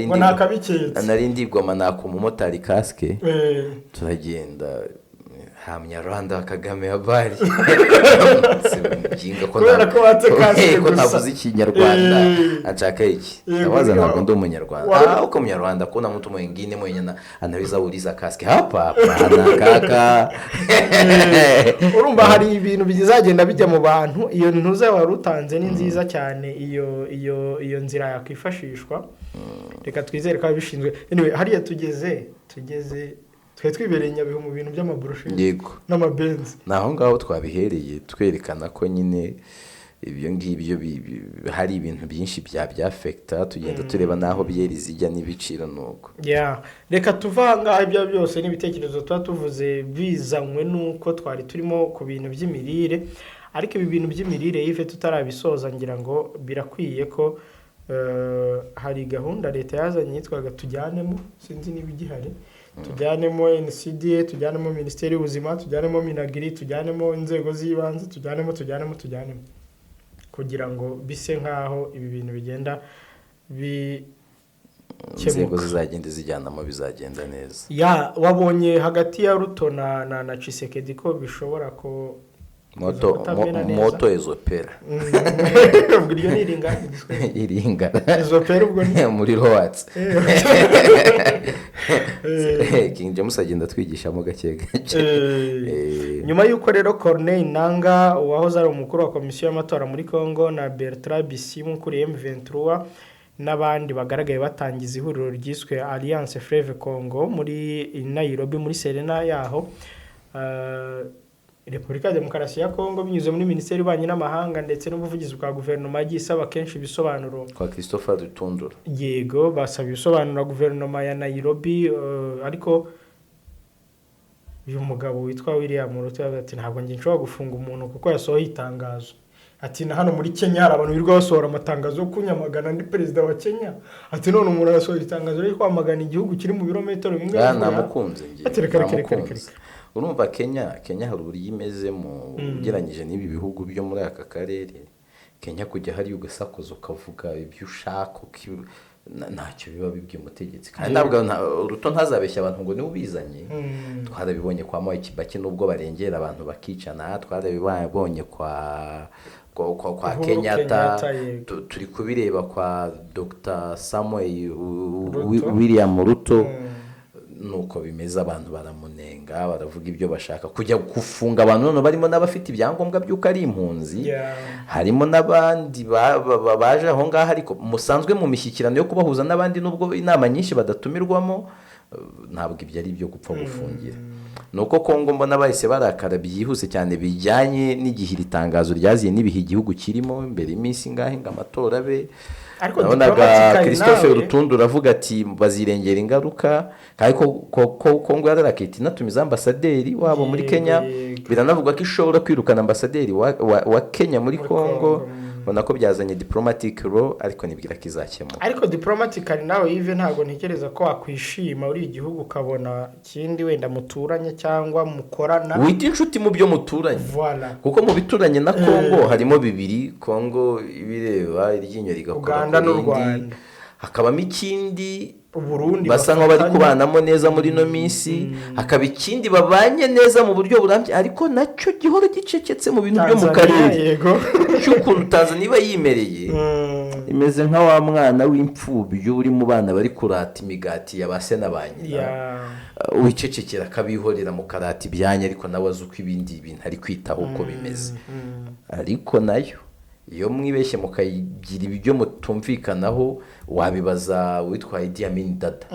ngo nakabiketse nari ndigoma nako umumotari kasike turagenda hamya Rwanda Kagame abari kubera ko watse kasike ko navuze ikinyarwanda achaka iki abaza ntabwo ndi umunyarwanda uko umunyarwanda kuna mtu mwingine mwenye anaweza uliza kasike hapa kaka urumva hari ibintu bizagenda bijya mu bantu iyo ntuza wari utanze ni nziza cyane iyo nzira yakwifashishwa reka twizere ko bishinzwe anyway hariya tugeze twe twibereye Nyabihu mu bintu by'amaburushi n'amabenzi naho ngaho twabihereye twerekana ko nyine ibyo ngibyo hari ibintu byinshi byafekta tugenda tureba naho byeri zijya n'ibiciro nuko reka tuvanga ibyo byose n'ibitekerezo tuba tuvuze bizanywe nuko twari turimo ku bintu by'imirire ariko ibi bintu by'imirire yive tutarabisoza ngira ngo birakwiye ko hari gahunda leta yazanye yitwaga tujyanemo sinzi niba igihari tujyanemo NCDA tujyanemo Minisiteri y'Ubuzima tujyanemo Minagiri tujyanemo inzego z'ibanze tujyanemo kugira ngo bise nkaho ibi bintu bigenda inzego zizagenda zijyanamo bizagenda neza wabonye hagati ya Ruto na Tshisekedi ko bishobora ko moto ezopera ubwo iryo ni iringa ezopera ubwo ni muri Rowatsi King James agenda twigishamo gake nyuma y'uko rero Corneille Nangaa wahoze ari umukuru wa komisiyo y'amatora muri Congo na Bertrand Bisimwa kuri M23 n'abandi bagaragaye batangiza ihuriro ryiswe Alliance Fleuve Congo muri Nairobi muri Serena yaho Repubulika ya Demokarasi ya Kongo binyuze muri Minisiteri y'Ububanyi n'Amahanga ndetse n'ubuvugizi bwa guverinoma gisaba kenshi bisobanuro kwa Christopher Rutundura yego basaba ibisobanuro guverinoma ya Nairobi ariko uyu mugabo witwa William Ruto ati ntabwo ngiye nshobora gufunga umuntu kuko yasohoye itangazo ati na hano muri Kenya hari abantu birirwa basohora amatangazo yo kunyamagana ndi perezida wa Kenya ati none umuntu arasohora itangazo ryo kwamagana igihugu kiri mu birometero bimwe namukunze ngiye urumva Kenya hari uburyo imeze mu ugereranyije n'ibi bihugu byo muri aka karere Kenya kujya hari ugasakoza ukavuga ibyo ushaka ntacyo biba bibwiye umutegetsi kandi ntabwo Ruto ntazabeshya abantu ngo niwe ubizanye. Twarabibonye kwa Moi Kibaki nubwo barengera abantu bakicana, twarabibonye kwa Kenyatta, turi kubireba kwa Dr Samuel William Ruto. Nuko bimeze, abantu baramunenga, baravuga ibyo bashaka, kujya gufunga abantu none barimo n'abafite ibyangombwa by'uko ari impunzi, harimo n'abandi baje aho ngaho ariko musanzwe mu mishyikirano yo kubahuza n'abandi nubwo inama nyinshi badatumirwamo. Ntabwo ibyo ari ibyo gupfa gufungira. Nuko Kongo mbona bahise barakara byihuse cyane bijyanye n'igihe iri tangazo ryaziye n'ibihe igihugu kirimo imbere iminsi ngahe ngo amatora abe. Nabonaga Christophe Rutundu uravuga ati bazirengera ingaruka kandi ko Kongo yararakita inatumiza ambasaderi wabo muri Kenya, biranavuga ko ishobora kwirukana ambasaderi wa Kenya muri Kongo. Ubona ko byazanye diplomatic law ariko nibwira ko izakemuka. Ariko diplomatically nawe Yves ntabwo ntekereza ko wakwishima uri igihugu ukabona ikindi wenda muturanye cyangwa mukorana wita inshuti mu byo muturanye. Kuko mu bituranye na Kongo harimo bibiri, Kongo ibireba iryinyo rigakora Uganda n'u Rwanda, hakabamo ikindi Burundi basa nkaho bari kubanamo neza muri no minsi, hakaba ikindi babanye neza mu buryo burambye ariko nacyo gihora gicecetse mu bintu byo mu karere cy'ukuntu Tanzania iba yimereye. Imeze nka wa mwana w'imfubyi uri mu bana bari kurata imigati ya base na banyina, wicecekera akabihorera mu karata ibyanya ariko nawe azi uko ibindi bintu ari kwitaho uko bimeze. Ariko nayo iyo mwibeshye mukayigira ibyo mutumvikanaho wabibaza witwa Idi Amin Dada.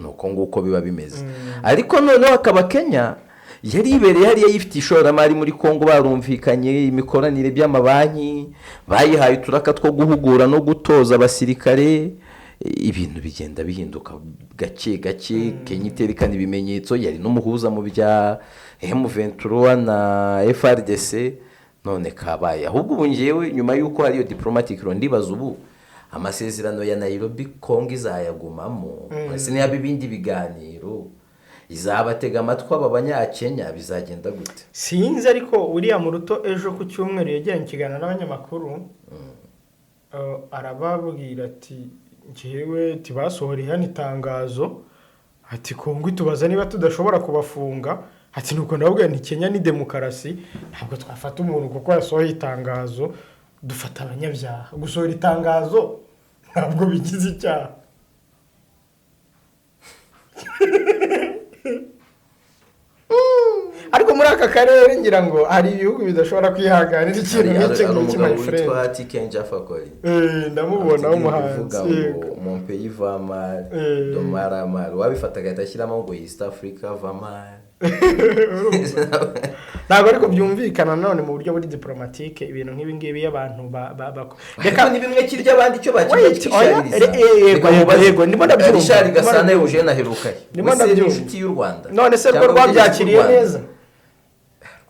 Nuko nguko biba bimeze. Ariko noneho akaba Kenya yari ibereye hariya yifite ishoramari muri Kongo, barumvikanye imikoranire by'amabanki, bayihaye uturaka two guhugura no gutoza abasirikare. Ibintu bigenda bihinduka gake gake. Kenya iterekana ibimenyetso, yari n'umuhuza mu bya M23 na FRDC. None kabaye ahubwo ubu ngewe nyuma y'uko hariyo diplomatic law ndibaza ubu amasezerano ya Nairobi Kongo izayagumamo, ese niba ibindi biganiro izabatega amatwi aba Banyakenya bizagenda gute sinzi. Ariko William Ruto ejo ku cyumweru yagiranye ikiganiro n'abanyamakuru, arababwira ati ngewe tibasohora hano itangazo ati Kongo itubaza niba tudashobora kubafunga. Ati nuko ndababwira ni Kenya ni demokarasi, ntabwo twafata umuntu kuko yasohoye itangazo dufata abanyabyaha. Gusohora itangazo ntabwo bigize icyaha. Ariko muri aka karere ngira ngo hari ibihugu bidashobora kwihanganira ikintu nk'icyo ngicyo my friend. Witwa Tikenja Fakoli. Ndamubona umuhanzi. Mon pays va mal, domara mal. Wabifataga atashyiramo ngo East Africa va mal. Ntabwo ariko byumvikana none mu buryo buri diplomatique ibintu nk'ibi ngibi y'abantu reka ni bimwe kirya abandi cyo bakishariza. Yego ndimo ndabyumva. Ishari Gasana Eugene aherukaye. Ndimo ndabyumva y'u Rwanda. None se rwo rwabyakiriye neza?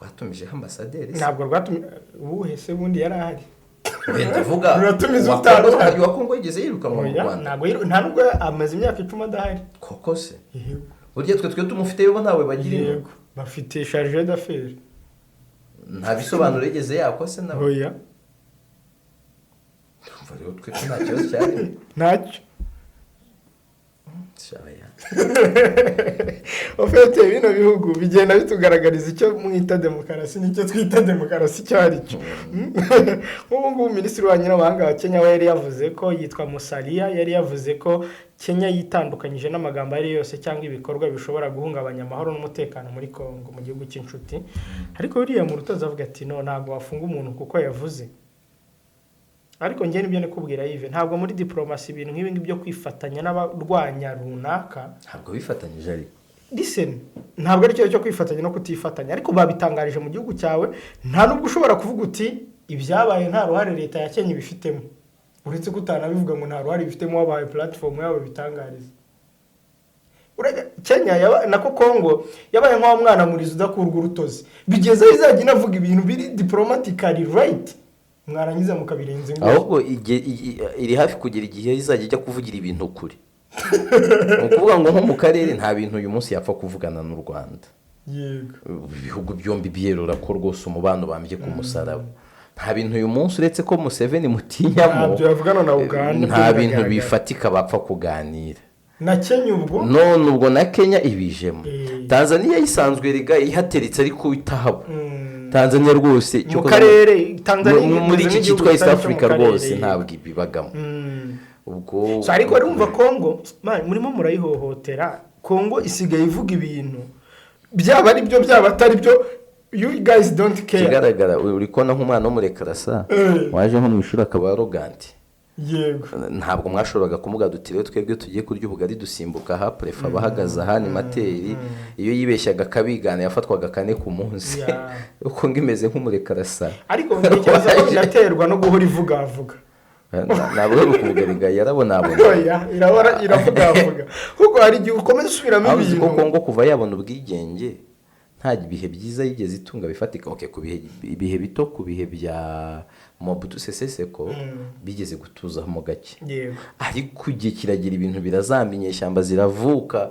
Rwatumije ambasaderi. Ntabwo rwatumije ubuhe se bundi yari ahari. Ndavuga ruratumiza utanu wa Kongo yigeze yiruka mu Rwanda. Ntabwo nta nubwo amaze imyaka 10 adahari. Koko se. Burya twe tumufite yo nawe bagira. Yego bafite charge d'affaires. Nta bisobanuro yigeze yako se nawe. Oya. Umva rero twe nta kibazo cyari. Ntacyo. Shabaya. Ofete bino bihugu bigenda bitugaragariza icyo mwita demokarasi n'icyo twita demokarasi cyari cyo. Nk'ubu minisitiri wa nyirabanga wa Kenya yari yavuze ko yitwa Musalia, yari yavuze ko Kenya yitandukanyije n'amagambo ari yose cyangwa ibikorwa bishobora guhungabanya amahoro n'umutekano muri Kongo mu gihugu cy'inshuti. Ariko buriya mu Ruto azavuga ati no ntabwo wafunga umuntu kuko yavuze. Ariko njye nibyo nekubwira Yves, ntabwo muri diplomasi ibintu nk'ibi byo kwifatanya n'abarwanya runaka ntabwo bifatanyije ari. Listen, ntabwo ari cyo kwifatanya no kutifatanya, ariko babitangarije mu gihugu cyawe, nta nubwo ushobora kuvuga uti ibyabaye nta ruhare leta ya Kenya bifitemo. Uretse kutanabivuga ngo nta ruhare bifitemo, wabaye platform yawe bitangariza. Kenya nako Kongo yabaye nka mwana murizo udakurwa urutozi. Bigeze izajya inavuga ibintu biri diplomatically right. Mwarangiza mukabirenze ngo ahubwo iri hafi kugira igihe izajya ijya kuvugira ibintu kuri. Ukuvuga ngo nko mu karere nta bintu uyu munsi yapfa kuvugana n'u Rwanda. Yego. Ibihugu byombi byerura ko rwose umubano bambye ku musaraba. nta bintu uyu munsi uretse ko Museveni mutinyamo ntabyo yavugana na Uganda nta bintu bifatika bapfa kuganira na Kenya ubwo none ubwo na Kenya ibijemo Tanzania isanzwe riga ihateretse ariko itahabo Tanzania rwose mu karere Tanzania muri iki cyitwa East Africa rwose ntabwo ibibagamo ubwo ariko urumva Kongo murimo murayihohotera Kongo isigaye ivuga ibintu byaba ari byo byaba atari byo you guys don't care kigaragara uri kona nk'umwana wo murekarasa waje nko mu ishuri akaba arrogant yego ntabwo mwashoboraga kumugadutira twebwe tugiye kurya ubugari dusimbuka ha prefa bahagaza ha ni materi iyo yibeshyaga kabigana yafatwaga kane ku munsi uko ngimeze nk'umurekarasa ariko ntekereza ko binaterwa no guhora ivuga ntabwo ari ukubugariga yarabona iravuga kuko hari igihe ukomeza usubiramo ibintu ko Kongo kuva yabona ubwigenge nta bihe byiza yigeze itunga bifatika ku bihe bito ku bihe bya Mobutu Sese Seko bigeze gutuza mu gake ariko igihe kiragira ibintu birazamba inyeshyamba ziravuka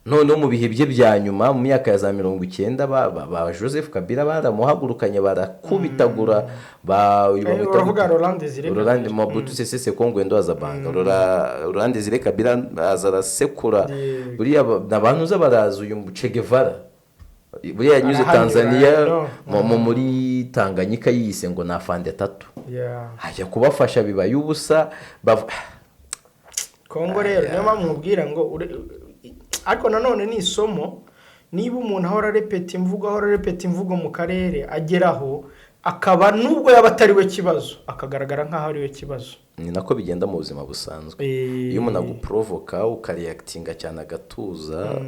none mu bihe bye bya nyuma mu myaka ya za 90 ba Joseph Kabila baramuhagurukanye barakubitagura uravuga Roland Mobutu Sese Seko ngwendo azabanga Roland Desire Kabila azarasekura buriya nabantu za baraza uyu Che Guevara buriya yanyuze Tanzania muri Tanganyika yise ngo nafande 3 hajya kubafasha bibaye ubusa Kongo rero niyo bamubwira ngo ariko nanone ni isomo niba umuntu ahora repeta imvugo mu karere ageraho akaba nubwo yaba atari we kibazo akagaragara nk'aho ari we kibazo ni nako bigenda mu buzima busanzwe iyo umuntu aguprovoka ukareactinga cyane agatuza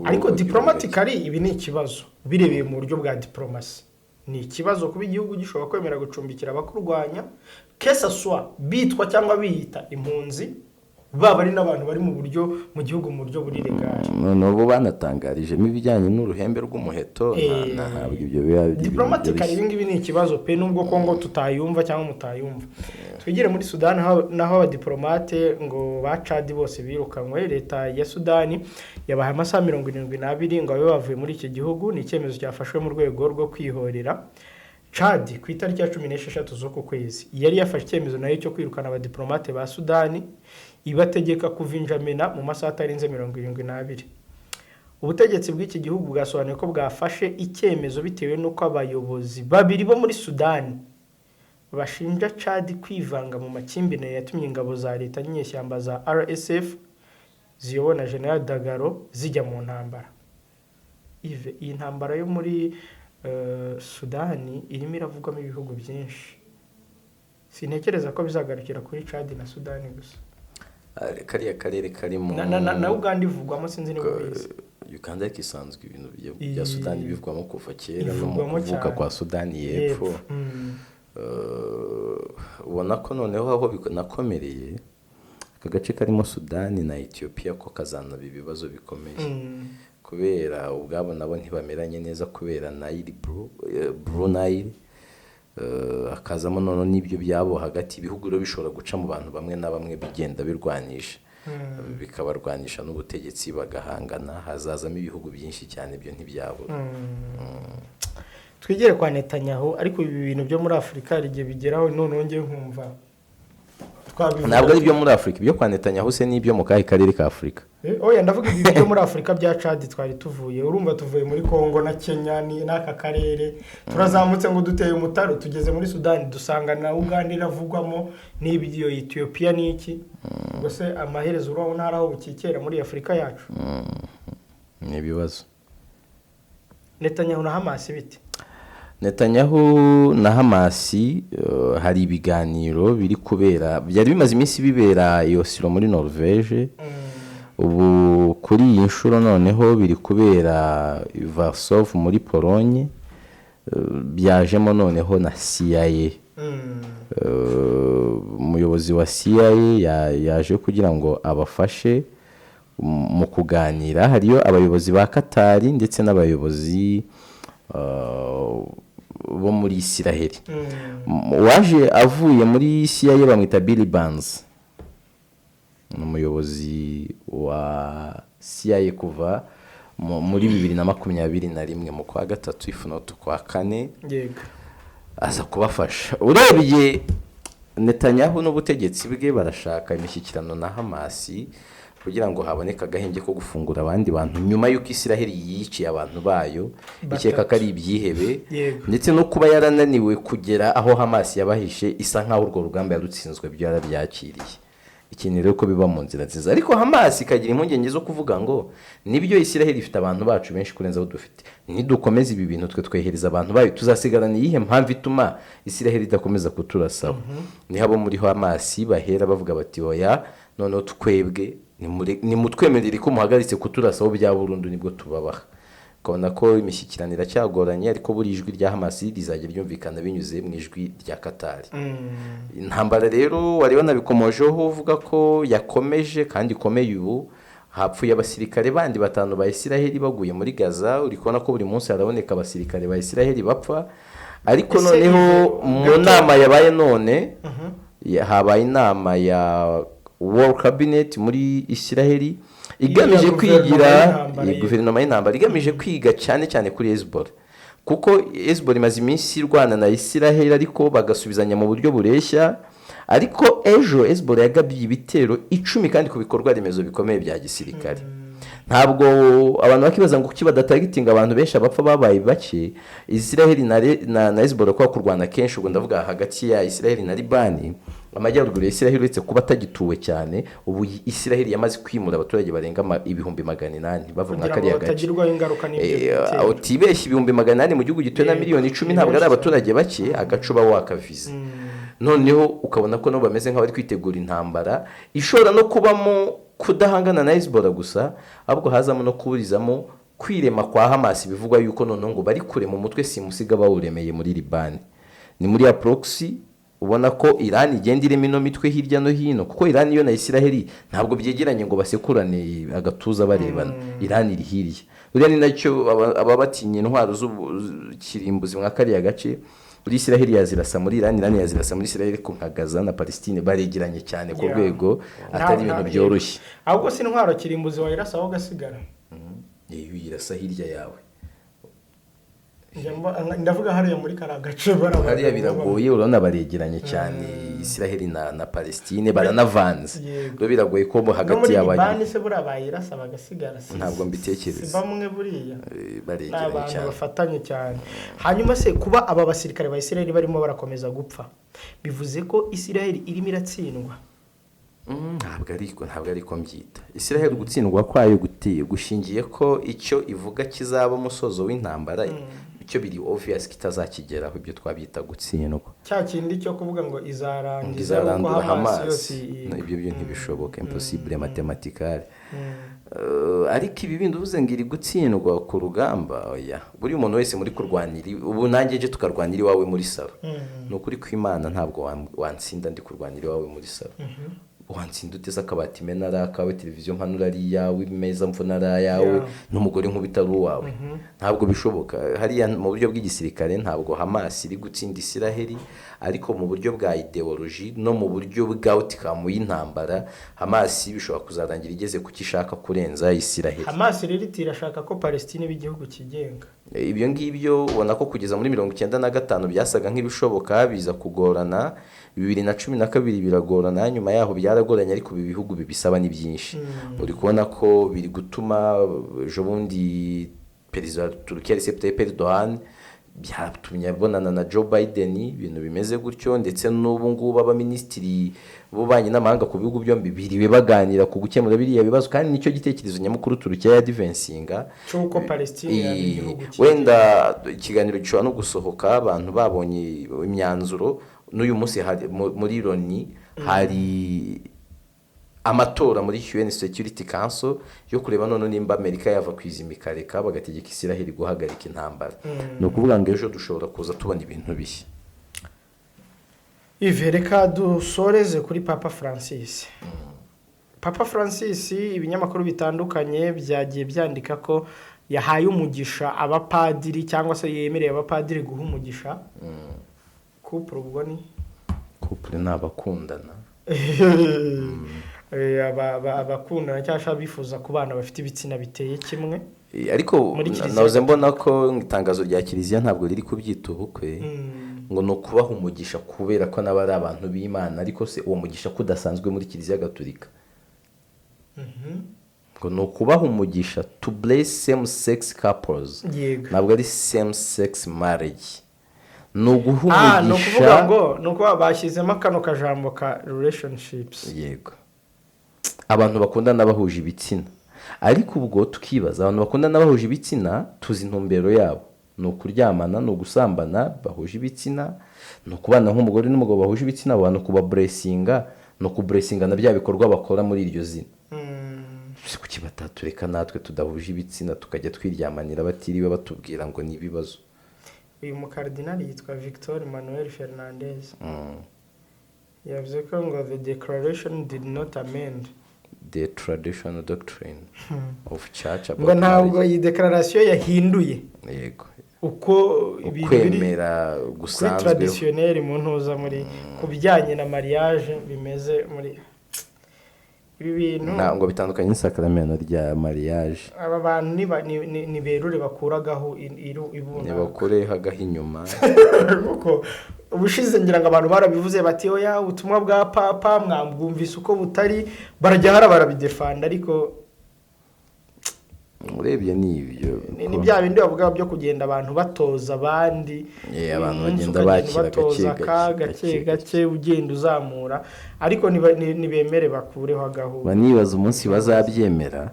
ariko diplomatically ibi ni ikibazo birebeye mu buryo bwa diplomasi ni ikibazo kuba igihugu gishobora kwemera gucumbikira abakurwanya kesa swa bitwa cyangwa biyita impunzi baba ari n'abantu bari mu buryo mu gihugu mu buryo buri legal n'ubu banatangarije ibijyanye n'uruhembe rw'umuheto ntabwo ibyo biba diplomatically ibingibi ni ikibazo pe nubwo Kongo tutayumva cyangwa mutayumva twigire muri Sudani naho abadiplomate ngo ba Chad bose birukanywe leta ya Sudani yabaha amasaha 72 ngo babe bavuye muri iki gihugu ni icyemezo cyafashwe mu rwego rwo kwihorera Chad ku itariki ya 16 z'uku kwezi yari yafashe icyemezo nayo cyo kwirukana abadiplomate ba Sudani ibategeka kuvinjamena mu masaha atarenze 72 ubutegetsi bw'iki gihugu bwasobanuye ko bwafashe icyemezo bitewe n'uko abayobozi babiri bo muri Sudani bashinja Chad kwivanga mu makimbirane yatumye ingabo za leta n'inyeshyamba za RSF ziyobona General Dagalo zijya mu ntambara iyi ntambara yo muri Sudani irimo iravugwamo ibihugu byinshi sintekereza ko bizagarukira kuri Chad na Sudani gusa kariya karere karimo na Uganda ivugwamo sinzi niba bizi Uganda kisanzwe ibintu bya Sudani bivugwamo kuva kera no mu kuvuka kwa Sudani y'Epfo ubona ko noneho aho binakomereye aka gace karimo Sudani na Ethiopia ko kazana ibibazo bikomeye kubera ubwabo nabo ntibameranye neza kubera Nile Blue Nile akazamo none n'ibyo byabo hagati ibihugu rero bishobora guca mu bantu bamwe na bamwe bigenda birwanisha bikabarwanisha n'ubutegetsi bagahangana hazazamo ibihugu byinshi cyane byo ntibyabo twigere kwa Netanyahu ariko ibi bintu byo muri Afrika rigiye bigeraho none ngiye nkumva ntabwo ari byo muri Afrika ibyo kwa Netanyahu se n'ibyo mu kahe karere ka Afrika oya ndavuga ibi byo muri Afrika bya Chad twari tuvuye urumva tuvuye muri Kongo na Kenya n'aka karere turazamutse ngo duteye umutaro tugeze muri Sudani dusanga na Uganda iravugwamo n'ibyo Ethiopia n'iki ubwo se amaherezo uraho ntaraho bukikera muri Afrika yacu ni ibibazo Netanyahu na Hamas bite Netanyahu na Hamas hari ibiganiro biri kubera byari bimaze iminsi bibera iyo siro muri Norvège ubu kuri iyi nshuro noneho biri kubera Warsaw muri Pologne byajemo noneho na CIA umuyobozi wa CIA yaje kugira ngo abafashe mu kuganira hariyo abayobozi ba Qatar ndetse n'abayobozi bo muri Israel waje avuye muri CIA bamwita Billy Burns umuyobozi wa CIA kuva muri 2021 mu kwa gatatu ifunoto kwa kane aza kubafasha. Urebye Netanyahu n'ubutegetsi bwe barashaka imishyikirano na Hamas kugira ngo haboneke agahenge ko gufungura abandi bantu nyuma y'uko Isiraheli yiciye abantu bayo ikeka ko ari ibyihebe, ndetse no kuba yarananiwe kugera aho Hamas yabahishe isa nkaho urwo rugamba yarutsinzwe byo yarabyakiriye. Ikintu rero ko biba mu nzira nziza, ariko Hamas ikagira impungenge zo kuvuga ngo nibyo Isiraheli ifite abantu bacu benshi kurenza abo dufite, nidukomeza ibi bintu twe twehereza abantu bayo tuzasigarana iyihe mpamvu ituma Isiraheli idakomeza kuturasaba. Niho abo muri Hamas bahera bavuga bati oya noneho twebwe nimutwemerere ko muhagaritse kuturasaho bya burundu nibwo tubabaha. Ukabona ko imishyikirano iracyagoranye, ariko buri ijwi rya Hamas rizajya ryumvikana binyuze mu ijwi rya Qatar. Intambara rero wari wanabikomojeho uvuga ko yakomeje kandi ikomeye. Ubu hapfuye abasirikare bandi 5 ba Isiraheli baguye muri Gaza. Uri kubona ko buri munsi haraboneka abasirikare ba Isiraheli bapfa, ariko noneho mu nama yabaye none habaye inama ya World Cabinet muri Isiraheli igamije kwigira guverinoma y'intambara, igamije kwiga cyane kuri Hezbollah, kuko Hezbollah imaze iminsi irwana na Isiraheli ariko bagasubizanya mu buryo bureshya. Ariko ejo Hezbollah yagabye ibitero 10 kandi ku bikorwa remezo bikomeye bya gisirikare. Ntabwo abantu bakibaza ngo kuki badatagitinga abantu benshi abapfa babaye bake. Isiraheli na Hezbollah kwa kurwana kenshi, ubwo ndavuga hagati ya Isiraheli na Libani. Amajyaruguru ya Isiraheli uretse kuba atagituwe cyane, ubu Isiraheli yamaze kwimura abaturage barenga 800,000 bavuga kari hagati. Utibeshye 800,000 mu gihugu gituwe na miliyoni 10 ntabwo ari abaturage bake agacuba wakaviza. Noneho ukabona ko no bameze nk'abari kwitegura intambara ishobora no kubamo kudahangana na Hezbollah gusa, ahubwo hazamo no kuburizamo kwirema kwa Hamas. Bivugwa yuko noneho ngo bari kure mu mutwe simusiga bawuremeye muri Libani. Ni muri ya proxy ubona ko Iran igenda irema ino mitwe hirya no hino, kuko Iran yo na Isiraheli ntabwo byegeranye ngo basekurane agatuza barebana. Iran iri hirya. Uriya ni nacyo ababatinye intwaro z'ukirimbuzi mwa kariya gace. Muri Isiraheli yazirasa muri Iran, Iran yazirasa muri Isiraheli, ko nka Gaza na Palestine baregeranye cyane ku rwego atari ibintu byoroshye. Ahubwo si intwaro kirimbuzi wayirasa aho gasigara. Yirasa hirya yawe. Ndavuga hariya muri karagace hariya biragoye, urabona baregeranye cyane Isiraheli na Palestine baranavanze. Rero biragoye ko hagati y'abantu. Bani se bura bayirasa bagasigara. Ntabwo mbitekereza. Bamwe buriya baregeranye cyane. Bafatanye cyane. Hanyuma se kuba aba basirikare ba Isiraheli barimo barakomeza gupfa, bivuze ko Isiraheli irimo iratsindwa. Ntabwo ariko mbyita. Isiraheli gutsindwa kwayo guteye gushingiye ko icyo ivuga kizaba umusozo w'intambara icyo biri obvious kitazakigeraho, ibyo twabita gutsindwa. Cya kindi cyo kuvuga ngo izarangiza Hamas, ibyo ntibishoboka, impossible mathematical. Ariko ibi bindi uvuze ngo iri gutsindwa ku rugamba, oya, buri umuntu wese muri kurwanira, ubu nanjye je tukarwanira iwawe muri salo. Nukuri kw'Imana ntabwo wansinda ndi kurwanira iwawe muri salo. Wansinda uteza akabati menara kawe, televiziyo mpanura ari yawe, imeza mvunara yawe, n'umugore nk'ubitari uwawe. Ntabwo bishoboka. Hariya mu buryo bw'igisirikare ntabwo Hamas iri gutsinda Isiraheli, ariko mu buryo bwa ideology no mu buryo bwa outcome y'intambara Hamas bishobora kuzarangira igeze ku kishaka kurenza Isiraheli. Hamas rero irashaka ko Palestine b'igihugu kigenga. Ibyo ngibyo ubona ko kugeza muri 1995 byasaga nk'ibishoboka, biza kugorana. 2012 biragorana, nyuma yaho byaragoranye, ariko ibi bihugu bibisaba ni byinshi. Uri kubona ko biri gutuma jobundi perezida wa Turkiya Recep Tayyip Erdogan byatumye abonana na Joe Biden, ibintu bimeze gutyo, ndetse n'ubu ngubu abaminisitiri b'ububanyi n'amahanga ku bihugu byombi biriwe baganira ku gukemura biriya bibazo, kandi nicyo gitekerezo nyamukuru Turkiya ya advancinga cyuko Palestine ari igihugu. Wenda ikiganiro gishobora no gusohoka abantu babonye imyanzuro. N'uyu munsi muri Loni hari amatora muri UN Security Council yo kureba none nimba Amerika yava kwizimika reka bagategeka Isiraheli guhagarika intambara. No kuvuga ngo ejo dushobora kuza tubona ibintu bishya. Reka dusoreze kuri Papa Francis. Papa Francis ibinyamakuru bitandukanye byagiye byandika ko yahaye umugisha abapadiri, cyangwa se yemereye abapadiri guha umugisha. Couple ubwo ni couple n'abakundana. Abakundana cyangwa bifuza kubana bafite ibitsina biteye kimwe. Ariko nahoze mbona ko itangazo rya Kiliziya ntabwo riri kubyita ubukwe. ngo ni ukubaha umugisha kubera ko nabo ari abantu b'Imana, ariko se uwo mugisha kudasanzwe muri Kiliziya Gatolika ngo ni ukubaha umugisha, to bless same sex couples, ntabwo ari same sex marriage. Ni uguha umugisha, ni ukuvuga ngo ni ukuba bashyizemo kano kajambo ka relationships. Yego, abantu bakundana bahuje ibitsina, ariko ubwo tukibaza abantu bakundana bahuje ibitsina tuzi intumbero yabo, ni ukuryamana, ni ugusambana bahuje ibitsina, ni ukubana nk'umugore n'umugabo bahuje ibitsina, abantu kuba blessinga, no kublessinga na bya bikorwa bakora muri iryo zina. Kuki batatureka natwe tudahuje ibitsina tukajya twiryamanira batiriwe batubwira ngo ni ibibazo? Uyu mukardinali yitwa Victor Manuel Fernandez yavuze ko ngo the declaration did not amend the traditional doctrine of church about ngo ntabwo iyi declaration yahinduye yego uko kwemera gusanzwe traditionnel mu ntuza muri kubijyanye na mariage bimeze muri ibi bintu. Ntabwo bitandukanye n'isakramento rya mariage. Aba bantu ni berure bakuragaho ibuna nibakorehagaho inyuma kuko ubushize ngira ngo abantu barabivuze bati oya ubutumwa bwa papa mwambwumvise uko butari, barajya hara barabidefanda, ariko urebye n'ibyo ni bya bindi bavuga byo kugenda abantu batoza abandi, abantu bagenda bakira gake gake ugenda uzamura, ariko nibemere bakureho agahu. Banibaza umunsi bazabyemera.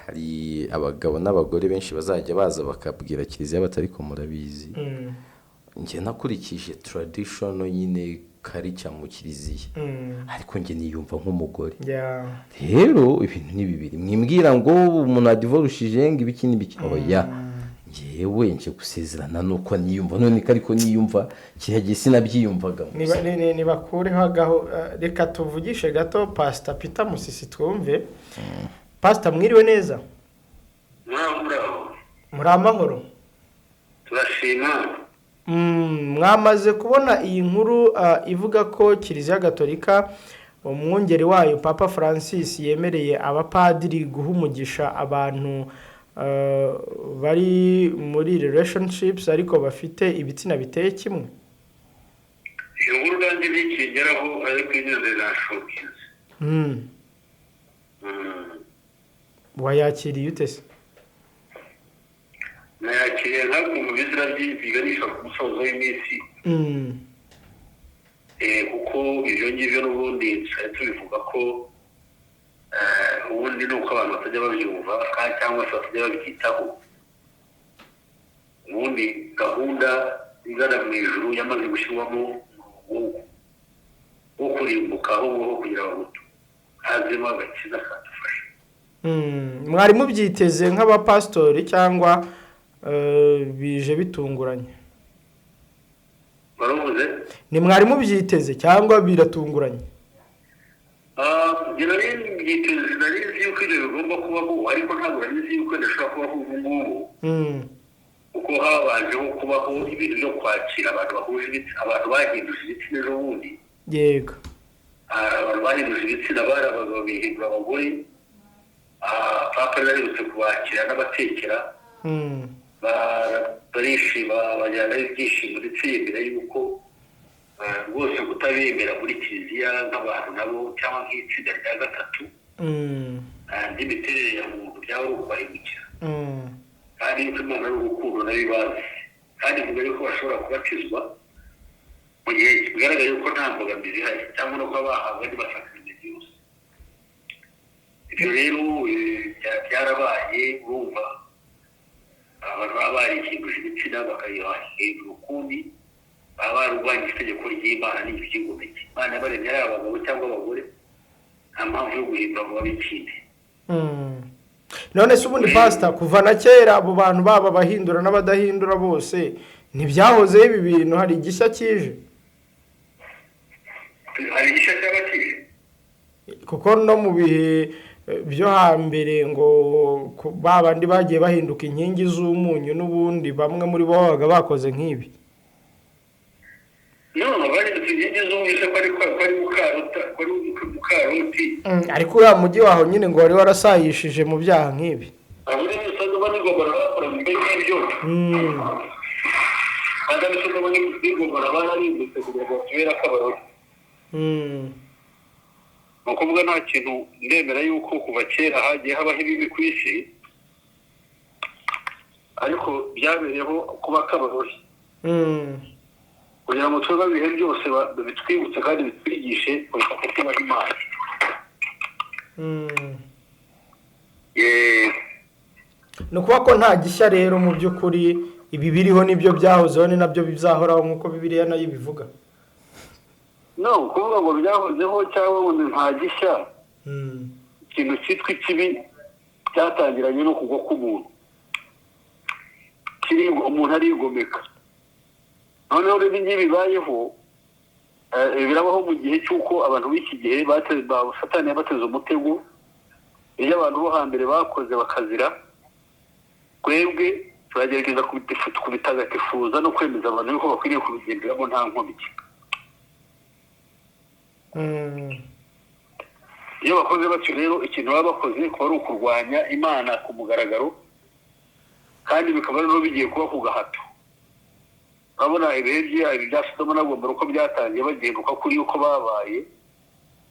Hari abagabo n'abagore benshi bazajya baza bakabwira Kiliziya batari ko murabizi. Nge nakurikije traditional nyine karica mu Kiliziya, ariko nge niyumva nk'umugore. Rero ibintu ni bibiri, mwimbwira ngo umuntu adivorushije ngo ibiki n'ibiki, oya ngewe nje gusezerana nuko niyumva, none ariko niyumva kiragiye sinabyiyumvaga. Nibakureho agaho. Reka tuvugishe gato Pastor Peter Musisi twumve. Pastor mwiriwe neza? Muri amahoro? Turashima. Mwamaze kubona iyi nkuru ivuga ko Kiliziya Gatolika umwungeri wayo Papa Francis yemereye abapadiri guha umugisha abantu bari muri relationships ariko bafite ibitsina biteye kimwe? Iyo nkuru kandi bikigeraho ariko inyuze zashokize. Wayakiriye ute se? Nayakiriye ntabwo mu bizira biganisha ku musozo w'iminsi. Kuko ibyo ngibyo n'ubundi tubivuga ko ubundi ni uko abantu batajya babyumva cyangwa se batajya babyitaho. Ubundi gahunda igana mu ijuru yamaze gushyirwamo wo kurimbukaho kugira ngo hazemo agakiza kadufasha. Mwari mubyiteze nk'abapastori cyangwa bije bitunguranye? Baravuze ni mwari mubyiteze cyangwa biratunguranye? Byiteze narizi yuko ibyo bigomba kubaho, ariko ntabwo narizi yuko ndashobora kubaho ubu ngubu, kuko habajeho kubaho ibintu byo kwakira abantu bahuje ibitsina, abantu bahinduje ibitsina ejo bundi. Yego, abantu bahinduje ibitsina bari abagabo bihindura abagore. Papa yararutse kubakira n'abatekera, barishima bajyana ibyishimo, ndetse yemera yuko rwose kutabemera muri Kiliziya nk'abantu nabo cyangwa nk'itsinda rya gatatu n'imiterere ya muntu byaba ari ukubahindukira. Kandi yuko Imana ari urukundo n'abibazi, kandi vuga yuko bashobora kubatizwa mu gihe bigaragaye ko nta mbogamizi ihari, cyangwa no kuba bahabwa n'ibasakramenti yose. Ibyo rero byarabaye, urumva abantu baba barihinduje ibitsina bakayiha hejuru, ukundi baba barurwanya itegeko ry'Imana n'ibyigomeke. Imana yabaremye ari abagabo cyangwa abagore, nta mpamvu yo guhindura ngo babikinde. None se ubundi Pastor, kuva na kera abo bantu baba bahindura n'abadahindura bose ntibyahozeho ibi bintu? Hari igishya kije? Hari igishya cyaba kije? Kuko no mu bihe byo hambere ngo babandi bagiye bahinduka inkingi z'umunyu, n'ubundi bamwe muri bo babaga bakoze nk'ibi. Bahindutse inkingi z'umunyu se ko ari mukaroti. Ariko uriya mujyi waho nyine ngo wari warasayishije mu byaha nk'ibi. kandi abishoboye n'ibigomora bararimbutse kugira ngo batubere akabarore. Ni ukuvuga nta kintu ndemera yuko kuva kera hagiye habaho ibibi ku isi, ariko byabereyeho kuba akabarore kugira ngo twebwe ibihe byose bitwibutse kandi bitwigishe kureka kubaha Imana. ni ukuvuga ko nta gishya rero mu by'ukuri ibi biriho n'ibyo byahozeho ni nabyo bizahoraho nk'uko Bibiliya nayo ibivuga. No, kuvuga ngo byahozeho cyangwa ngo nta gishya, ikintu cyitwa ikibi cyatangiranye no kugwa k'umuntu, umuntu arigomeka. Noneho rero ibi bibayeho, birabaho mu gihe cy'uko abantu b'iki gihe bafatanya bateze umutego, iyo abantu bo hambere bakoze bakazira, twebwe turagerageza kubitagatifuza no kwemeza abantu yuko bakwiriye kubigenderamo nta nkomyi. Iyo bakoze batyo rero ikintu baba bakoze kuba ari ukurwanya Imana ku mugaragaro, kandi bikaba rero bigiye kuba ku gahato. Urabona ibihe bya Sodoma na Gomora uko byatangiye bagenduka kuri uko babaye,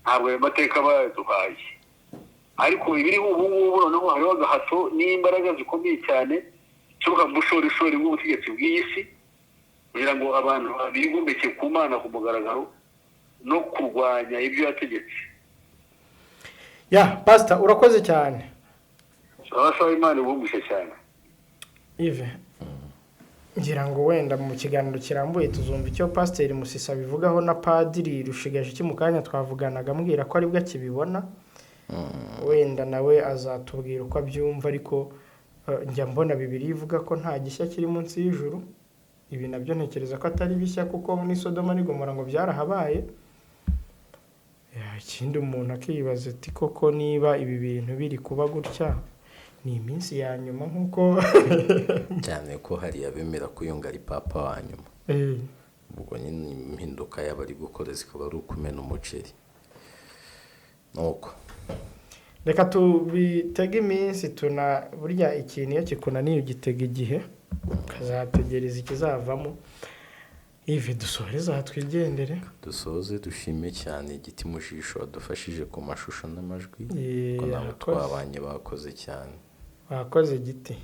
ntabwo ayo mateka bayaduhaye. Ariko ibiri ubu ngubu noneho hariho agahato n'imbaraga zikomeye cyane tuvuga mu bushorishori bw'ubutegetsi bw'isi, kugira ngo abantu bigomeke ku Mana ku mugaragaro no kurwanya ibyo yategetse. Pastor urakoze cyane. Abasaba Imana ibumvishe cyane. Ive ngira ngo wenda mu kiganiro kirambuye tuzumva icyo Pastor Musisa bivugaho na Padiri Rushigaje kimukanya twavuganaga ambwira ko ari bwo akibibona. Wenda nawe azatubwira uko abyumva, ariko njya mbona Bibiliya ivuga ko nta gishya kiri munsi y'ijuru. Ibi nabyo ntekereza ko atari bishya kuko muri Sodoma ni Gomora ngo byarahabaye. Ikindi umuntu akibaza ati koko niba ibi bintu biri kuba gutya ni iminsi ya nyuma nkuko cyane ko hari abemera ko yunga ari papa wa nyuma. Ubwo nyine impinduka y'abari gukora zikaba ari ukumena umuceri. Nuko reka tubitege iminsi, burya ikintu iyo kikunaniye ugitega igihe ukazategereza ikizavamo. Ivi dusohoreze aha twigendere, dusoze dushime cyane igiti mu jisho wadufashije ku mashusho n'amajwi, ko nabo twabanye bakoze cyane. Wakoze giti.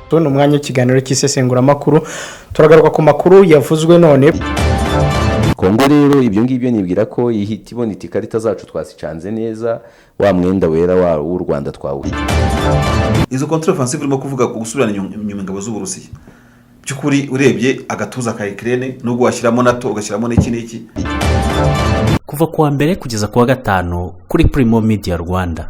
Tubona umwanya w'ikiganiro cy'isesenguramakuru, turagaruka ku makuru yavuzwe none. Kongo rero ibyo ngibyo nibwira ko ihita ibona ikarita zacu twasicanze neza, wa mwenda wera w'u Rwanda twawuye. Izo contre offensive irimo kuvuga ku gusubirana inyuma ingabo z'Uburusiya. Byukuri urebye agatuza ka Ukraine nubwo washyiramo NATO ugashyiramo n'iki. Kuva kuwa mbere kugeza kuwa gatanu kuri Primo Media Rwanda.